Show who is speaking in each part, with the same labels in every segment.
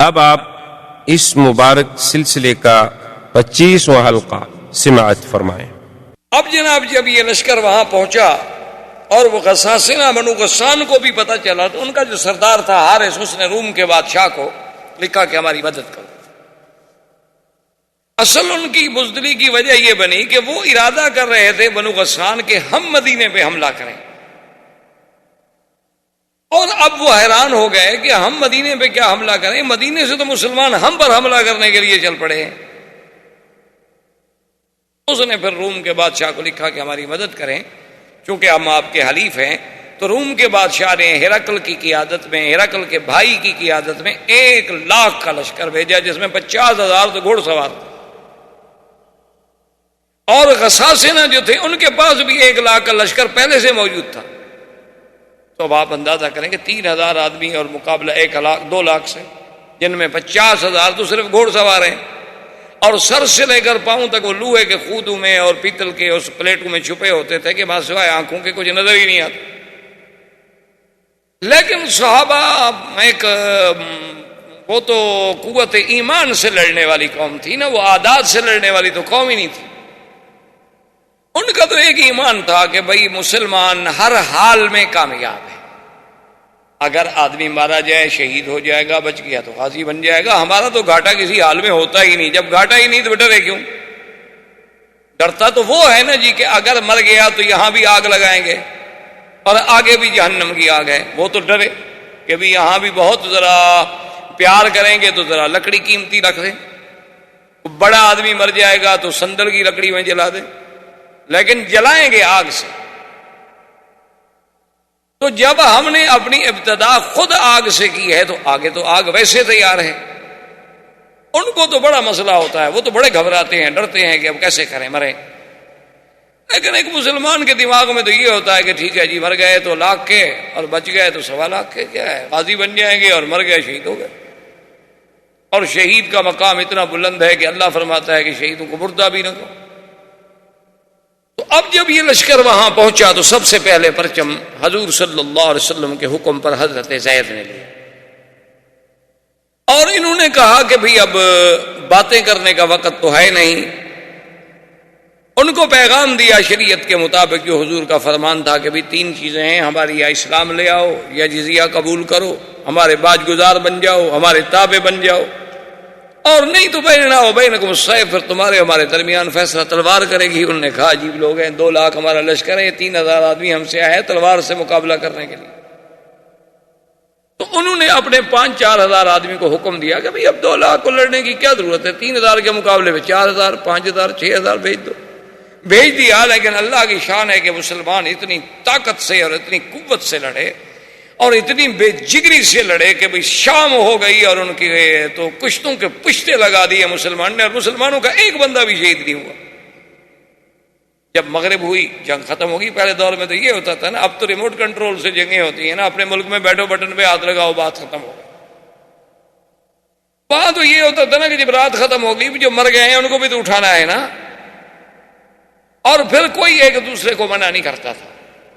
Speaker 1: اب آپ اس مبارک سلسلے کا 25واں حلقہ سماعت فرمائیں۔
Speaker 2: اب جناب جب یہ لشکر وہاں پہنچا اور وہ غساسنہ بنو غسان کو بھی پتہ چلا تو ان کا جو سردار تھا حارث، اس نے روم کے بادشاہ کو لکھا کہ ہماری مدد کرو۔ اصل ان کی بزدلی کی وجہ یہ بنی کہ وہ ارادہ کر رہے تھے بنو غسان کے ہم مدینے پہ حملہ کریں، اور اب وہ حیران ہو گئے کہ ہم مدینے پہ کیا حملہ کریں، مدینے سے تو مسلمان ہم پر حملہ کرنے کے لیے چل پڑے ہیں۔ اس نے پھر روم کے بادشاہ کو لکھا کہ ہماری مدد کریں، چونکہ ہم آپ کے حلیف ہیں۔ تو روم کے بادشاہ نے ہرقل کی قیادت میں، ہرقل کے بھائی کی قیادت میں 1,00,000 کا لشکر بھیجا، جس میں 50,000 تو گھوڑ سوار تھے، اور غساسنہ جو تھے ان کے پاس بھی 1,00,000 کا لشکر پہلے سے موجود تھا۔ تو اب آپ اندازہ کریں کہ 3,000 آدمی اور مقابلہ 2,00,000 سے، جن میں 50,000 تو صرف گھوڑ سوار ہیں، اور سر سے لے کر پاؤں تک وہ لوہے کے خودوں میں اور پیتل کے اس پلیٹوں میں چھپے ہوتے تھے کہ بس سوائے آنکھوں کے کچھ نظر ہی نہیں آتا۔ لیکن صحابہ وہ تو قوت ایمان سے لڑنے والی قوم تھی نا، وہ عادات سے لڑنے والی تو قوم ہی نہیں تھی۔ ان کا تو ایک ایمان تھا کہ بھئی مسلمان ہر حال میں کامیاب ہے، اگر آدمی مارا جائے شہید ہو جائے گا، بچ گیا تو غازی بن جائے گا، ہمارا تو گھاٹا کسی حال میں ہوتا ہی نہیں۔ جب گھاٹا ہی نہیں تو ڈرے کیوں؟ ڈرتا تو وہ ہے نا جی کہ اگر مر گیا تو یہاں بھی آگ لگائیں گے اور آگے بھی جہنم کی آگ ہے، وہ تو ڈرے کہ بھی یہاں بھی بہت ذرا پیار کریں گے تو ذرا لکڑی قیمتی رکھ دیں، بڑا آدمی مر جائے گا تو سندل کی لکڑی میں جلا دیں، لیکن جلائیں گے آگ سے۔ تو جب ہم نے اپنی ابتدا خود آگ سے کی ہے تو آگے تو آگ ویسے تیار ہے۔ ان کو تو بڑا مسئلہ ہوتا ہے، وہ تو بڑے گھبراتے ہیں، ڈرتے ہیں کہ اب کیسے کریں، مریں۔ لیکن ایک مسلمان کے دماغ میں تو یہ ہوتا ہے کہ ٹھیک ہے جی، مر گئے تو 1,00,000 کے اور بچ گئے تو 1,00,000 کے، کیا ہے، غازی بن جائیں گے، اور مر گئے شہید ہو گئے۔ اور شہید کا مقام اتنا بلند ہے کہ اللہ فرماتا ہے کہ شہیدوں کو مردہ بھی نہ کرو۔ تو اب جب یہ لشکر وہاں پہنچا تو سب سے پہلے پرچم حضور صلی اللہ علیہ وسلم کے حکم پر حضرت زید نے لیا، اور انہوں نے کہا کہ بھئی اب باتیں کرنے کا وقت تو ہے نہیں۔ ان کو پیغام دیا شریعت کے مطابق جو حضور کا فرمان تھا کہ بھئی 3 چیزیں ہیں ہماری، یا اسلام لے آؤ، یا جزیہ قبول کرو، ہمارے باج گزار بن جاؤ، ہمارے تابع بن جاؤ، اور نہیں تو بیننا و بینکم السیف، پھر تمہارے ہمارے درمیان فیصلہ تلوار کرے گی۔ انہوں نے کہا عجیب لوگ ہیں، 2,00,000 ہمارا لشکر ہے، 3,000 آدمی ہم سے آئے تلوار سے مقابلہ کرنے کے لیے۔ تو انہوں نے اپنے 5-4 ہزار آدمی کو حکم دیا کہ بھئی اب 2,00,000 کو لڑنے کی کیا ضرورت ہے، 3,000 کے مقابلے میں 4,000، 5,000، 6,000 بھیج دو۔ بھیج دیا، لیکن اللہ کی شان ہے کہ مسلمان اتنی طاقت سے اور اتنی قوت سے لڑے اور اتنی بے جگری سے لڑے کہ بھئی شام ہو گئی اور ان کی تو کشتوں کے پشتے لگا دیے مسلمان نے، اور مسلمانوں کا ایک بندہ بھی شہید نہیں ہوا۔ جب مغرب ہوئی جنگ ختم ہوگی۔ پہلے دور میں تو یہ ہوتا تھا نا، اب تو ریموٹ کنٹرول سے جنگیں ہوتی ہیں نا، اپنے ملک میں بیٹھو بٹن پہ ہاتھ لگاؤ بات ختم ہو گئی۔ وہاں تو یہ ہوتا تھا نا کہ جب رات ختم ہوگی جو مر گئے ہیں ان کو بھی تو اٹھانا ہے نا، اور پھر کوئی ایک دوسرے کو منع نہیں کرتا تھا۔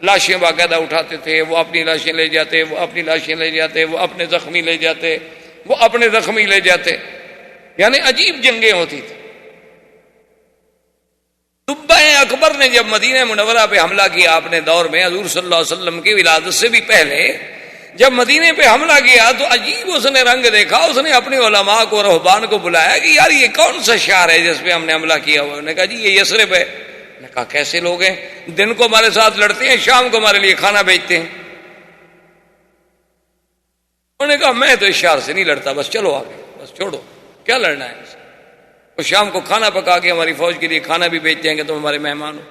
Speaker 2: لاشیں باقاعدہ اٹھاتے تھے، وہ اپنی لاشیں لے جاتے، وہ اپنی لاشیں لے جاتے، وہ اپنے زخمی لے جاتے، وہ اپنے زخمی لے جاتے، یعنی عجیب جنگیں ہوتی تھی۔ تبہ اکبر نے جب مدینہ منورہ پہ حملہ کیا اپنے دور میں، حضور صلی اللہ علیہ وسلم کی ولادت سے بھی پہلے جب مدینے پہ حملہ کیا تو عجیب اس نے رنگ دیکھا۔ اس نے اپنے علماء کو، رہبان کو بلایا کہ یار یہ کون سا شہر ہے جس پہ ہم نے حملہ کیا ہوا؟ انہوں نے کہا جی یہ یثرب ہے۔ نے کہا کیسے لوگ ہیں، دن کو ہمارے ساتھ لڑتے ہیں، شام کو ہمارے لیے کھانا بھیجتے ہیں۔ انہوں نے کہا میں تو اس شہر سے نہیں لڑتا، بس چلو آگے، بس چھوڑو، کیا لڑنا ہے۔ وہ شام کو کھانا پکا کے ہماری فوج کے لیے کھانا بھی بھیج دیں گے، تم ہمارے مہمان ہو،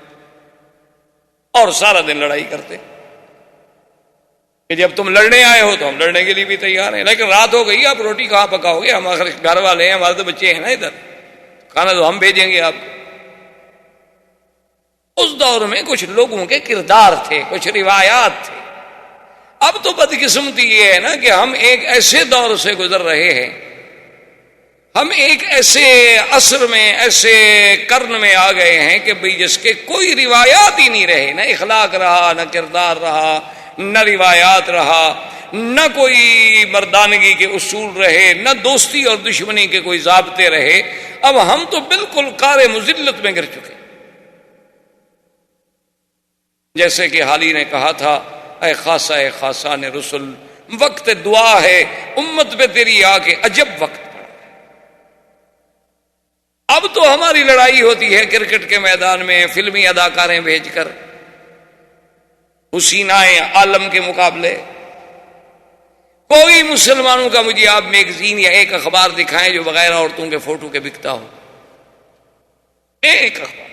Speaker 2: اور سارا دن لڑائی کرتے کہ جب تم لڑنے آئے ہو تو ہم لڑنے کے لیے بھی تیار ہیں، لیکن رات ہو گئی آپ روٹی کہاں پکاؤ گے، ہم آخر گھر والے ہیں، ہمارے تو بچے ہیں نا ادھر، کھانا تو ہم بھیجیں گے آپ۔ اس دور میں کچھ لوگوں کے کردار تھے، کچھ روایات تھے۔ اب تو بدقسمتی یہ ہے نا کہ ہم ایک ایسے دور سے گزر رہے ہیں، ہم ایک ایسے عصر میں، ایسے قرن میں آ گئے ہیں کہ بھئی جس کے کوئی روایات ہی نہیں رہے، نہ اخلاق رہا، نہ کردار رہا، نہ روایات رہا، نہ کوئی مردانگی کے اصول رہے، نہ دوستی اور دشمنی کے کوئی ضابطے رہے، اب ہم تو بالکل قعر مذلت میں گر چکے. جیسے کہ حالی نے کہا تھا، اے خاصہ اے خاصان رسل، وقت دعا ہے امت پہ تیری آ کے عجب وقت پڑا. اب تو ہماری لڑائی ہوتی ہے کرکٹ کے میدان میں فلمی اداکاریں بھیج کر، حسینائے عالم کے مقابلے. کوئی مسلمانوں کا مجھے آپ میگزین یا ایک اخبار دکھائیں جو بغیر عورتوں کے فوٹو کے بکتا ہو، ایک اخبار.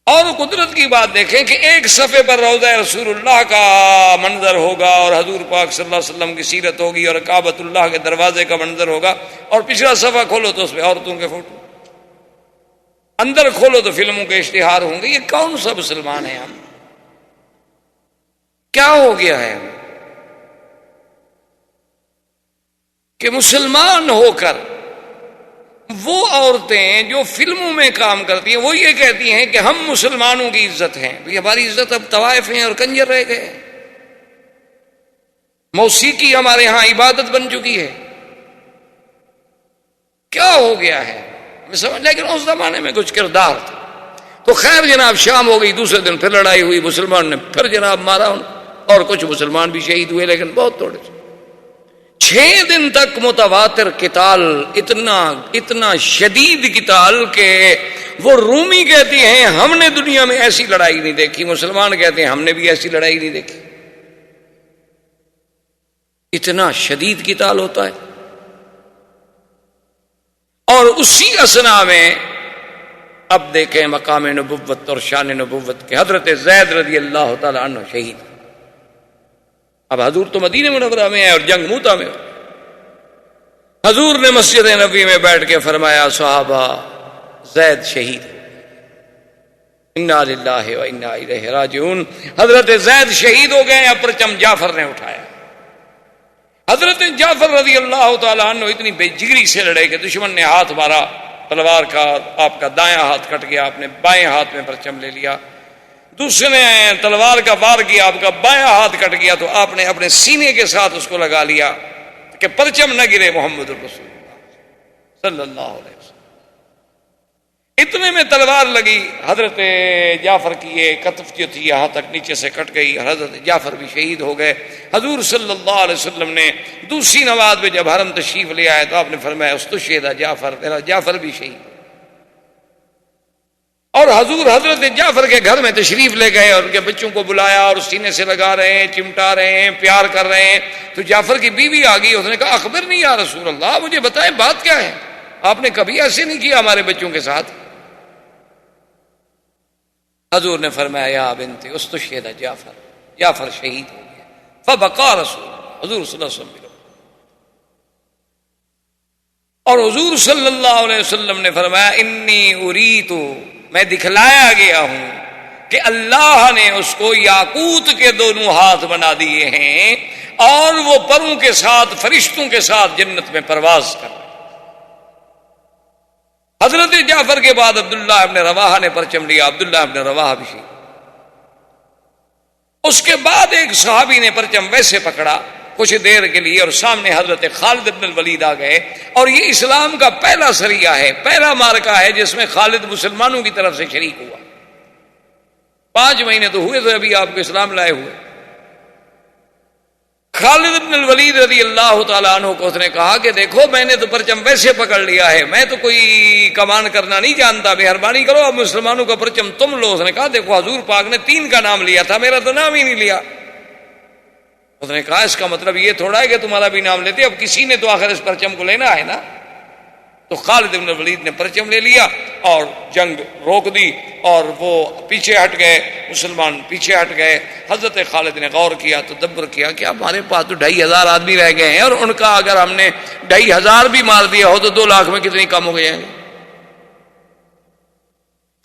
Speaker 2: اور قدرت کی بات دیکھیں کہ ایک صفحے پر روضہ رسول اللہ کا منظر ہوگا اور حضور پاک صلی اللہ علیہ وسلم کی سیرت ہوگی اور کعبۃ اللہ کے دروازے کا منظر ہوگا، اور پچھلا صفحہ کھولو تو اس پہ عورتوں کے فوٹو، اندر کھولو تو فلموں کے اشتہار ہوں گے. یہ کون سا مسلمان ہے؟ ہم کیا ہو گیا ہے کہ مسلمان ہو کر وہ عورتیں جو فلموں میں کام کرتی ہیں وہ یہ کہتی ہیں کہ ہم مسلمانوں کی عزت ہیں. ہماری عزت اب طوائف ہیں اور کنجر رہ گئے. موسیقی ہمارے ہاں عبادت بن چکی ہے. کیا ہو گیا ہے میں سمجھ. لیکن اس زمانے میں کچھ کردار تھا. تو خیر جناب شام ہو گئی، دوسرے دن پھر لڑائی ہوئی، مسلمان نے پھر جناب مارا ان، اور کچھ مسلمان بھی شہید ہوئے لیکن بہت تھوڑے سے. 6 دن تک متواتر قتال، اتنا شدید قتال کہ وہ رومی کہتی ہیں ہم نے دنیا میں ایسی لڑائی نہیں دیکھی، مسلمان کہتے ہیں ہم نے بھی ایسی لڑائی نہیں دیکھی. اتنا شدید قتال ہوتا ہے. اور اسی اثنا میں اب دیکھیں مقام نبوت اور شان نبوت کے حضرت زید رضی اللہ تعالی عنہ شہید. اب حضور تو مدینہ منورہ میں ہے اور جنگ موتا میں. حضور نے مسجد نبوی میں بیٹھ کے فرمایا صحابہ زید شہید، انا للہ و انا الیہ راجعون. حضرت زید شہید ہو گئے. اب پرچم جعفر نے اٹھایا. حضرت جعفر رضی اللہ تعالیٰ عنہ اتنی بے جگری سے لڑے کہ دشمن نے ہاتھ مارا تلوار کا، آپ کا دایاں ہاتھ کٹ گیا، آپ نے بائیں ہاتھ میں پرچم لے لیا. دوسرے نے تلوار کا وار کیا، آپ کا بایاں ہاتھ کٹ گیا تو آپ نے اپنے سینے کے ساتھ اس کو لگا لیا کہ پرچم نہ گرے محمد الرسول اللہ صلی اللہ علیہ وسلم. اتنے میں تلوار لگی حضرت جعفر کی، یہ کتف جو تھی یہاں تک نیچے سے کٹ گئی. حضرت جعفر بھی شہید ہو گئے. حضور صلی اللہ علیہ وسلم نے دوسری نماز میں جب حرم تشریف لے آئے تو آپ نے فرمایا استشہد جعفر، میرا جعفر بھی شہید. اور حضور حضرت جعفر کے گھر میں تشریف لے گئے اور ان کے بچوں کو بلایا اور سینے سے لگا رہے ہیں، چمٹا رہے ہیں، پیار کر رہے ہیں. تو جعفر کی بیوی آ گئی. اس نے کہا اخبرنی یا رسول اللہ، مجھے بتائیں بات کیا ہے، آپ نے کبھی ایسے نہیں کیا ہمارے بچوں کے ساتھ. حضور نے فرمایا یا بنت استشہد جعفر، جعفر شہید ہو گیا. فبقى رسول اللہ، حضور صلی اللہ علیہ وسلم. اور حضور صلی اللہ علیہ وسلم نے فرمایا انی اریت، میں دکھلایا گیا ہوں کہ اللہ نے اس کو یاقوت کے دونوں ہاتھ بنا دیے ہیں اور وہ پروں کے ساتھ فرشتوں کے ساتھ جنت میں پرواز کر رہے. حضرت جعفر کے بعد عبداللہ ابن رواحہ نے پرچم لیا. عبداللہ ابن رواحہ بھی شہید. اس کے بعد ایک صحابی نے پرچم ویسے پکڑا کچھ دیر کے لیے اور سامنے حضرت خالد ابن الولید آ گئے. اور یہ اسلام کا پہلا سریہ ہے، پہلا مارکہ ہے جس میں خالد مسلمانوں کی طرف سے شریک ہوا. 5 مہینے تو ہوئے تھے ابھی آپ کو اسلام لائے ہوئے. خالد ابن الولید رضی اللہ تعالیٰ عنہ کو اس نے کہا کہ دیکھو میں نے تو پرچم ویسے پکڑ لیا ہے، میں تو کوئی کمان کرنا نہیں جانتا، مہربانی کرو اب مسلمانوں کا پرچم تم لو. اس نے کہا دیکھو حضور پاک نے 3 کا نام لیا تھا، میرا تو نام ہی نہیں لیا. اس نے کہا اس کا مطلب یہ تھوڑا ہے کہ تمہارا بھی نام لیتے، اب کسی نے تو آخر اس پرچم کو لینا ہے نا. تو خالد بن ولید نے پرچم لے لیا اور جنگ روک دی اور وہ پیچھے ہٹ گئے، مسلمان پیچھے ہٹ گئے. حضرت خالد نے غور کیا، تدبر کیا کہ ہمارے پاس تو 2500 آدمی رہ گئے ہیں اور ان کا اگر ہم نے 2500 بھی مار دیا ہو تو 2 لاکھ میں کتنی کم ہو گئے ہیں.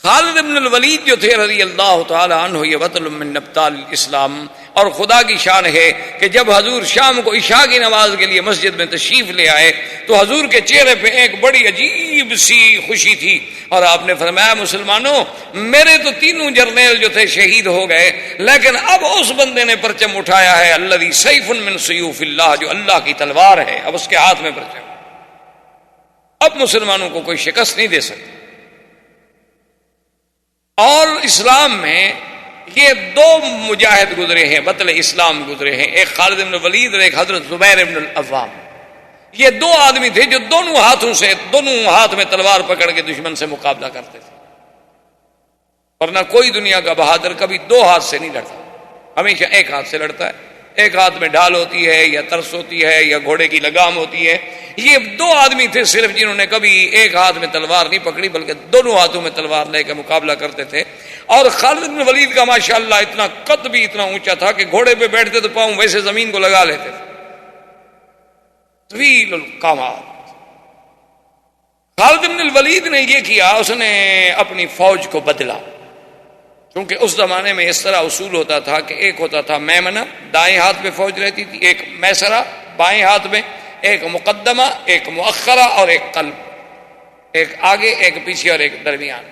Speaker 2: خالد بن الولید جو تھے رضی اللہ تعالی عنہ، یہ بطل من ابطال الاسلام، اور خدا کی شان ہے کہ جب حضور شام کو عشاء کی نماز کے لیے مسجد میں تشریف لے آئے تو حضور کے چہرے پہ ایک بڑی عجیب سی خوشی تھی، اور آپ نے فرمایا مسلمانوں، میرے تو تینوں جرنیل جو تھے شہید ہو گئے، لیکن اب اس بندے نے پرچم اٹھایا ہے الذی سیف من سیوف اللہ، جو اللہ کی تلوار ہے، اب اس کے ہاتھ میں پرچم، اب مسلمانوں کو کوئی شکست نہیں دے سکتا۔ اور اسلام میں یہ دو مجاہد گزرے ہیں، بطل اسلام گزرے ہیں، ایک خالد بن ولید اور ایک حضرت زبیر بن العوام۔ یہ دو آدمی تھے جو دونوں ہاتھ میں تلوار پکڑ کے دشمن سے مقابلہ کرتے تھے، ورنہ کوئی دنیا کا بہادر کبھی دو ہاتھ سے نہیں لڑتا، ہمیشہ ایک ہاتھ سے لڑتا ہے۔ ایک ہاتھ میں ڈھال ہوتی ہے یا ترس ہوتی ہے یا گھوڑے کی لگام ہوتی ہے۔ یہ دو آدمی تھے صرف جنہوں نے کبھی ایک ہاتھ میں تلوار نہیں پکڑی بلکہ دونوں ہاتھوں میں تلوار لے کے مقابلہ کرتے تھے۔ اور خالد بن ولید کا ماشاءاللہ اتنا قد بھی اتنا اونچا تھا کہ گھوڑے پہ بیٹھتے تو پاؤں ویسے زمین کو لگا لیتے تھے، طویل القامات۔ خالد بن الولید نے یہ کیا، اس نے اپنی فوج کو بدلا، کیونکہ اس زمانے میں اس طرح اصول ہوتا تھا کہ ایک ہوتا تھا میمنہ، دائیں ہاتھ میں فوج رہتی تھی، ایک میسرہ بائیں ہاتھ میں، ایک مقدمہ، ایک مؤخرہ اور ایک قلب، ایک آگے ایک پیچھے اور ایک درمیان۔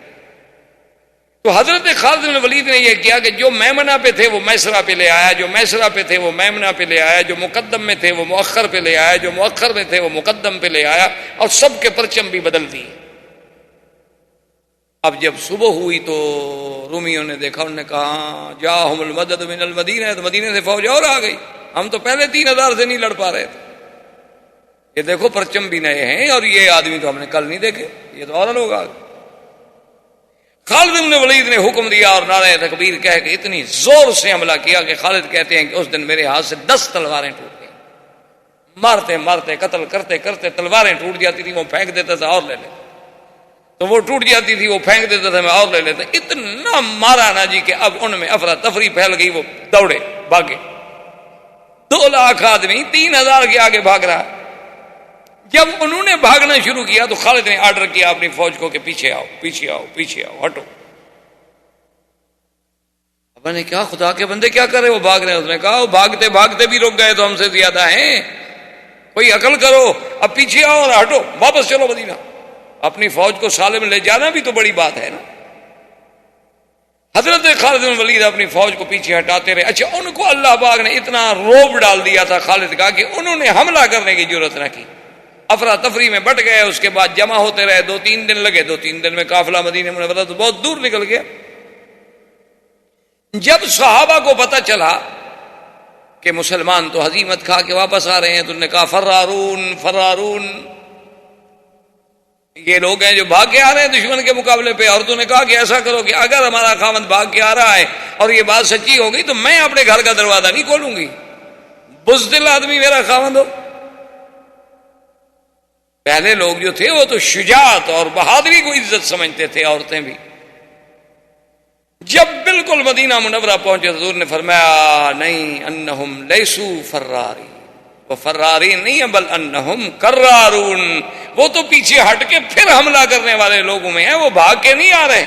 Speaker 2: تو حضرت خالد بن ولید نے یہ کیا کہ جو میمنہ پہ تھے وہ میسرہ پہ لے آیا، جو میسرہ پہ تھے وہ میمنہ پہ لے آیا، جو مقدم میں تھے وہ مؤخر پہ لے آیا، جو مؤخر میں تھے وہ مقدم پہ لے آیا، اور سب کے پرچم بھی بدل دیے۔ اب جب صبح ہوئی تو رومیوں نے دیکھا، انہوں نے کہا جاءہم المدد من المدینہ، تو مدینے سے فوج اور آ گئی، ہم تو پہلے 3000 سے نہیں لڑ پا رہے تھے، یہ دیکھو پرچم بھی نئے ہیں، اور یہ آدمی تو ہم نے کل نہیں دیکھے، یہ تو اور لوگ آ گئے۔ خالد بن ولید نے حکم دیا اور نعرہ تکبیر کہہ کے اتنی زور سے حملہ کیا کہ خالد کہتے ہیں کہ اس دن میرے ہاتھ سے 10 تلواریں ٹوٹ گئیں، مارتے مارتے قتل کرتے کرتے تلواریں ٹوٹ جاتی تھی، وہ پھینک دیتا تھا اور لے لیتا، تو وہ ٹوٹ جاتی تھی وہ پھینک دیتا تھا میں اور لے لیتا، اتنا مارا نا جی کہ اب ان میں افراتفری پھیل گئی، وہ دوڑے بھاگے، 2 لاکھ آدمی 3000 کے آگے بھاگ رہا۔ جب انہوں نے بھاگنا شروع کیا تو خالد نے آرڈر کیا اپنی فوج کو کہ پیچھے آؤ پیچھے آؤ پیچھے آؤ، ہٹو۔ اب نے کہا خدا کے بندے کیا کر رہے، وہ بھاگ رہے ہیں۔ اس نے کہا وہ بھاگتے بھاگتے بھی رک گئے تو ہم سے زیادہ ہیں، کوئی عقل کرو، اب پیچھے آؤ اور ہٹو، واپس چلو مدینہ۔ اپنی فوج کو سالم لے جانا بھی تو بڑی بات ہے نا۔ حضرت خالد بن ولید اپنی فوج کو پیچھے ہٹاتے رہے۔ اچھا، ان کو اللہ پاک نے اتنا روب ڈال دیا تھا خالد کا کہ انہوں نے حملہ کرنے کی ضرورت نہ کی، افراتفری میں بٹ گئے، اس کے بعد جمع ہوتے رہے، 2-3 دن لگے، 2-3 دن میں قافلہ مدینہ منورہ تو بہت دور نکل گیا۔ جب صحابہ کو پتہ چلا کہ مسلمان تو ہزیمت کھا کے واپس آ رہے ہیں تو انہوں نے کہا فرارون فرارون، یہ لوگ ہیں جو بھاگ کے آ رہے ہیں دشمن کے مقابلے پہ۔ عورتوں نے کہا کہ ایسا کرو کہ اگر ہمارا خاوند بھاگ کے آ رہا ہے اور یہ بات سچی ہو گئی تو میں اپنے گھر کا دروازہ نہیں کھولوں گی، بزدل آدمی میرا خاوند ہو۔ پہلے لوگ جو تھے وہ تو شجاعت اور بہادری کو عزت سمجھتے تھے، عورتیں بھی۔ جب بالکل مدینہ منورہ پہنچے حضور نے فرمایا نہیں، انہم لیسو فراری، وہ فرارین نہیں ہے بل انہم کرارون، وہ تو پیچھے ہٹ کے پھر حملہ کرنے والے لوگوں میں ہیں، وہ بھاگ کے نہیں آ رہے۔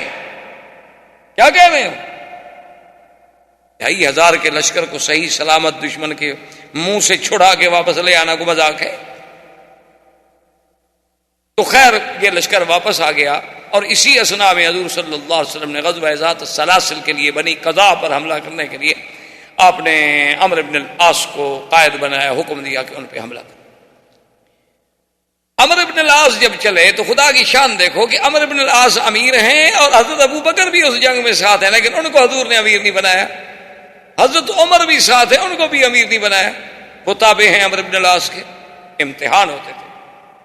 Speaker 2: کیا کہہ رہے ہیں؟ 2,500 کے لشکر کو صحیح سلامت دشمن کے منہ سے چھڑا کے واپس لے آنا کو مذاق ہے؟ تو خیر یہ لشکر واپس آ گیا، اور اسی اثناء میں حضور صلی اللہ علیہ وسلم نے غزوہ ذات السلاسل کے لیے بنی قضاء پر حملہ کرنے کے لیے آپ نے عمرو بن العاص کو قائد بنایا، حکم دیا کہ ان پہ حملہ کرو۔ عمرو بن العاص جب چلے تو خدا کی شان دیکھو کہ عمرو بن العاص امیر ہیں اور حضرت ابو بکر بھی اس جنگ میں ساتھ ہیں، لیکن ان کو حضور نے امیر نہیں بنایا۔ حضرت عمر بھی ساتھ ہیں، ان کو بھی امیر نہیں بنایا، وہ تابع ہیں عمرو بن العاص کے۔ امتحان ہوتے تھے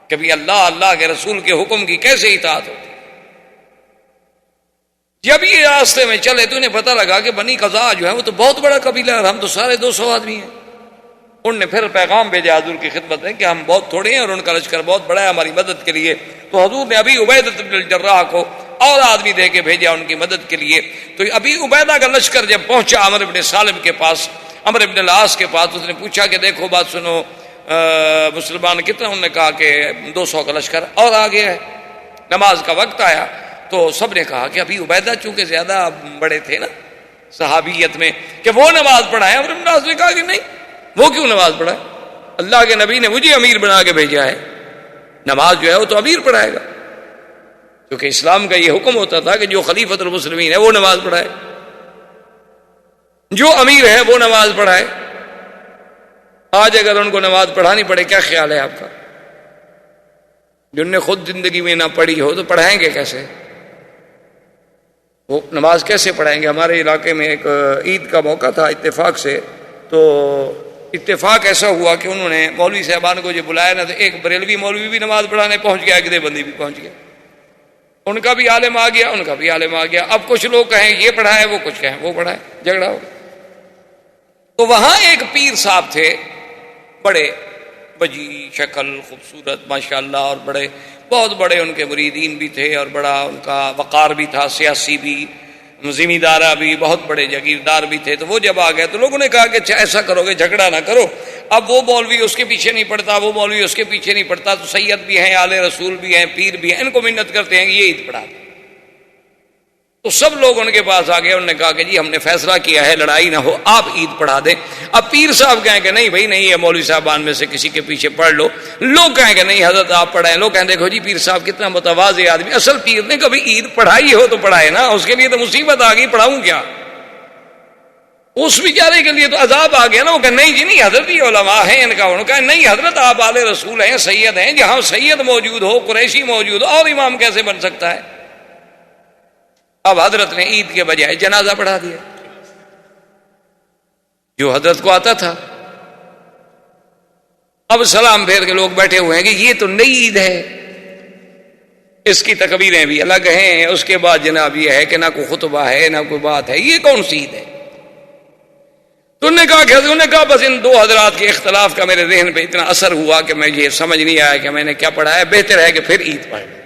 Speaker 2: کبھی اللہ کے رسول کے حکم کی کیسے اطاعت ہوتی۔ جب یہ راستے میں چلے تو انہیں پتہ لگا کہ بنی قضاء جو ہے وہ تو بہت بڑا قبیلہ ہے اور ہم تو سارے 200 آدمی ہیں۔ انہوں نے پھر پیغام بھیجا حضور کی خدمت میں کہ ہم بہت تھوڑے ہیں اور ان کا لشکر بہت بڑا ہے ہماری مدد کے لیے۔ تو حضور نے ابی عبیدہ بن الجراح کو اور آدمی دے کے بھیجا ان کی مدد کے لیے۔ تو ابی عبیدہ کا لشکر جب پہنچا عمرو بن سالم کے پاس، عمرو بن العاص کے پاس، اس نے پوچھا کہ دیکھو بات سنو، مسلمان کتنا؟ انہوں نے کہا کہ 200 کا لشکر اور آگے ہے۔ نماز کا وقت آیا تو سب نے کہا کہ ابھی عبیدہ چونکہ زیادہ بڑے تھے نا صحابیت میں کہ وہ نماز پڑھائے. عمرو بن العاص نے کہا کہ نہیں, وہ کیوں نماز پڑھائے, اللہ کے نبی نے مجھے امیر بنا کے بھیجا ہے, نماز جو ہے وہ تو امیر پڑھائے گا, کیونکہ اسلام کا یہ حکم ہوتا تھا کہ جو خلیفۃ المسلمین ہے وہ نماز پڑھائے, جو امیر ہے وہ نماز پڑھائے. آج اگر ان کو نماز پڑھانی پڑے, کیا خیال ہے آپ کا؟ جن نے خود زندگی میں نہ پڑھی ہو تو پڑھائیں گے کیسے؟ وہ نماز کیسے پڑھائیں گے؟ ہمارے علاقے میں ایک عید کا موقع تھا اتفاق سے, تو اتفاق ایسا ہوا کہ انہوں نے مولوی صاحبان کو جو بلایا نا, تو ایک بریلوی مولوی بھی نماز پڑھانے پہنچ گیا, ایک دیوبندی بھی پہنچ گیا, ان کا بھی عالم آ گیا, ان کا بھی عالم آ گیا. اب کچھ لوگ کہیں یہ پڑھائے, وہ کچھ کہیں وہ پڑھائے, جھگڑا ہو گیا. تو وہاں ایک پیر صاحب تھے, بڑے بجی شکل, خوبصورت ماشاءاللہ, اور بڑے بہت بڑے ان کے مریدین بھی تھے, اور بڑا ان کا وقار بھی تھا, سیاسی بھی, زمیندارہ بھی, بہت بڑے جاگیردار بھی تھے. تو وہ جب آ گئے تو لوگوں نے کہا کہ ایسا کرو گے, جھگڑا نہ کرو. اب وہ مولوی اس کے پیچھے نہیں پڑتا, وہ مولوی اس کے پیچھے نہیں پڑتا, تو سید بھی ہیں, آل رسول بھی ہیں, پیر بھی ہیں, ان کو منت کرتے ہیں کہ یہ عید پڑھا دیں. تو سب لوگ ان کے پاس آ گئے, انہوں نے کہا کہ جی ہم نے فیصلہ کیا ہے, لڑائی نہ ہو, آپ عید پڑھا دیں. اب پیر صاحب کہیں کہ نہیں بھائی نہیں, یہ مولوی صاحبان میں سے کسی کے پیچھے پڑھ لو. لوگ کہیں کہ نہیں حضرت آپ پڑھائیں. لوگ کہیں دیکھو جی پیر صاحب کتنا متواضع آدمی, اصل پیر نے کبھی عید پڑھائی ہو تو پڑھائے نا, اس کے لیے تو مصیبت آ گئی, پڑھاؤں کیا؟ اس بیچارے کے لیے تو عذاب آ گیا نا. وہ کہ نہیں جی نہیں حضرت, یہ علماء ہیں ان کا. انہوں نے کہا نہیں حضرت, آپ آل رسول ہیں, سید ہیں, جہاں سید موجود ہو, قریشی موجود ہو, اور امام کیسے بن سکتا ہے؟ اب حضرت نے عید کے بجائے جنازہ پڑھا دیا, جو حضرت کو آتا تھا. اب سلام پھیر کے لوگ بیٹھے ہوئے ہیں کہ یہ تو نئی عید ہے, اس کی تکبیریں بھی الگ ہیں, اس کے بعد جناب یہ ہے کہ نہ کوئی خطبہ ہے نہ کوئی بات ہے, یہ کون سی عید ہے؟ تو انہوں نے کہا کہ انہوں نے کہا بس ان دو حضرات کے اختلاف کا میرے ذہن پہ اتنا اثر ہوا کہ میں یہ سمجھ نہیں آیا کہ میں نے کیا پڑھا ہے, بہتر ہے کہ پھر عید پڑھ لیں.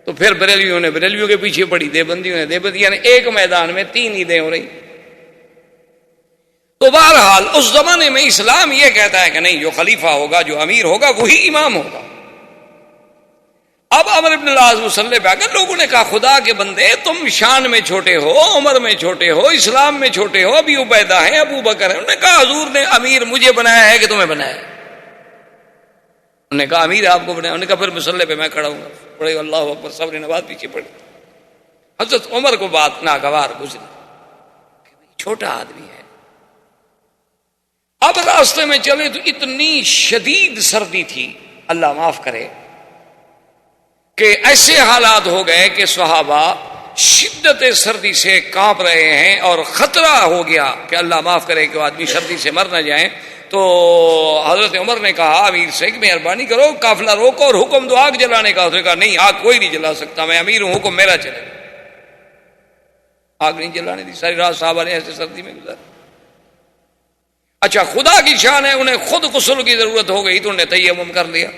Speaker 2: تو پھر بریلویوں نے بریلویوں کے پیچھے پڑی, دیوبندیوں نے دیوبندیوں نے, ایک میدان میں 3 عیدیں ہو رہی. تو بہرحال اس زمانے میں اسلام یہ کہتا ہے کہ نہیں, جو خلیفہ ہوگا, جو امیر ہوگا, وہی امام ہوگا. اب عمرو بن العاص مصلی پہ آ کر لوگوں نے کہا خدا کے بندے, تم شان میں چھوٹے ہو, عمر میں چھوٹے ہو, اسلام میں چھوٹے ہو, ابھی عبیدہ ہیں, ابو بکر ہیں. انہوں نے کہا حضور نے امیر مجھے بنایا ہے کہ تمہیں بنایا ہے؟ انہوں نے کہا امیر آپ کو بنایا. انہوں نے کہا پھر مصلی پہ میں کھڑا ہوں گا, پڑھے اللہ اکبر, سب نے نماز پیچھے پڑھی. حضرت عمر کو بات ناگوار گزری, چھوٹا آدمی ہے. اب راستے میں چلے تو اتنی شدید سردی تھی, اللہ معاف کرے, کہ ایسے حالات ہو گئے کہ صحابہ شدت سردی سے کانپ رہے ہیں, اور خطرہ ہو گیا کہ اللہ معاف کرے کہ وہ آدمی سردی سے مر نہ جائیں. تو حضرت عمر نے کہا امیر سے کہ مہربانی کرو, قافلہ روکو اور حکم دو آگ جلانے کا. اس نے کہا نہیں, آگ کوئی نہیں جلا سکتا, میں امیر ہوں, حکم میرا چلے. آگ نہیں جلانے دی. ساری رات صحابہ نے ایسے سردی میں گزارا. اچھا خدا کی شان ہے, انہیں خود غسل کی ضرورت ہو گئی تو انہوں نے تیمم کر لیا,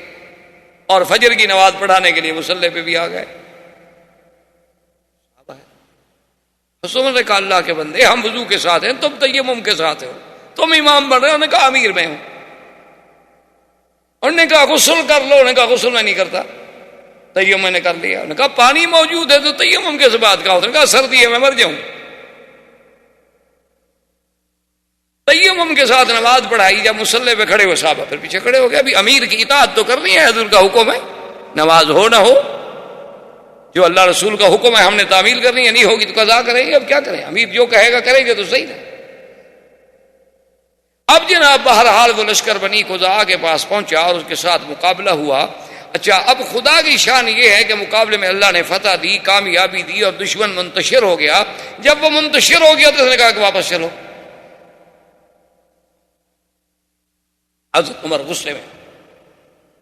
Speaker 2: اور فجر کی نماز پڑھانے کے لیے مصلی پہ بھی آ گئے. عمر نے کہا اللہ کے بندے, ہم وضو کے ساتھ ہیں, تم تیمم کے ساتھ ہو, تم امام بن رہے ہو. انہوں نے کہا امیر میں ہوں. انہوں نے کہا غسل کر لو. انہوں نے کہا غسل میں نہیں کرتا, تیمم میں نے کر لیا. انہوں نے کہا پانی موجود ہے تو تیمم کس بات کا؟ انہوں نے کہا سردی ہے, میں مر جاؤں. تیمم کے ساتھ نماز پڑھائی. جب مصلی پہ کھڑے ہوئے صحابہ پھر پیچھے کھڑے ہو گئے. ابھی امیر کی اطاعت تو کرنی ہے, حضور کا حکم ہے, نماز ہو نہ ہو, جو اللہ رسول کا حکم ہے ہم نے تعمیل کرنی ہے, نہیں ہوگی تو قضا کریں گے. اب کیا کریں, امیر جو کہے گا کریں گے تو صحیح ہے. اب جناب بہرحال وہ لشکر بنی خزاعہ کے پاس پہنچا اور اس کے ساتھ مقابلہ ہوا. اچھا اب خدا کی شان یہ ہے کہ مقابلے میں اللہ نے فتح دی, کامیابی دی, اور دشمن منتشر ہو گیا. جب وہ منتشر ہو گیا تو اس نے کہا کہ واپس چلو. حضرت عمر غصے میں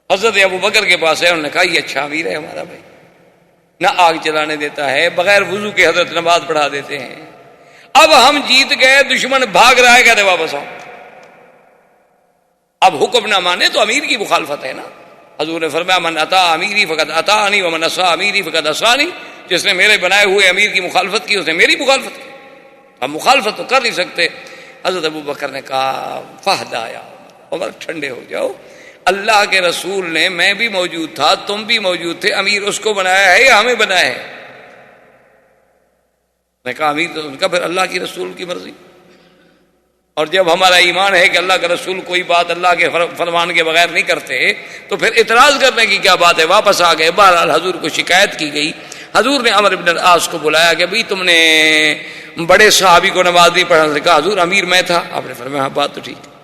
Speaker 2: حضرت ابو بکر کے پاس ہے. انہوں نے کہا یہ اچھا امیر ہے ہمارا بھائی, نہ آگ جلانے دیتا ہے, بغیر وضو کے حضرت نماز پڑھا دیتے ہیں. اب ہم جیت گئے, دشمن بھاگ رہا ہے, کہتے واپس آؤ. اب حکم نہ مانے تو امیر کی مخالفت ہے نا. حضور نے فرمایا من اطاع امیری فقد اطاعنی ومن عصا امیری فقد عصانی. جس نے میرے بنائے ہوئے امیر کی مخالفت کی اس نے میری مخالفت کی. ہم مخالفت تو کر نہیں سکتے. حضرت ابو بکر نے کہا فہدایا, عمر ٹھنڈے ہو جاؤ, اللہ کے رسول نے, میں بھی موجود تھا, تم بھی موجود تھے, امیر اس کو بنایا ہے یا ہمیں بنایا ہے؟ نے کہا امیر تو ان کا پھر اللہ کی رسول کی مرضی، اور جب ہمارا ایمان ہے کہ اللہ کا رسول کوئی بات اللہ کے فرمان کے بغیر نہیں کرتے تو پھر اعتراض کرنے کی کیا بات ہے. واپس آ گئے. بہرحال حضور کو شکایت کی گئی. حضور نے عمرو بن العاص کو بلایا کہ بھئی تم نے بڑے صحابی کو نماز نہیں پڑھا. کہا حضور امیر میں تھا. آپ نے فرمایا ہاں بات تو ٹھیک ہے.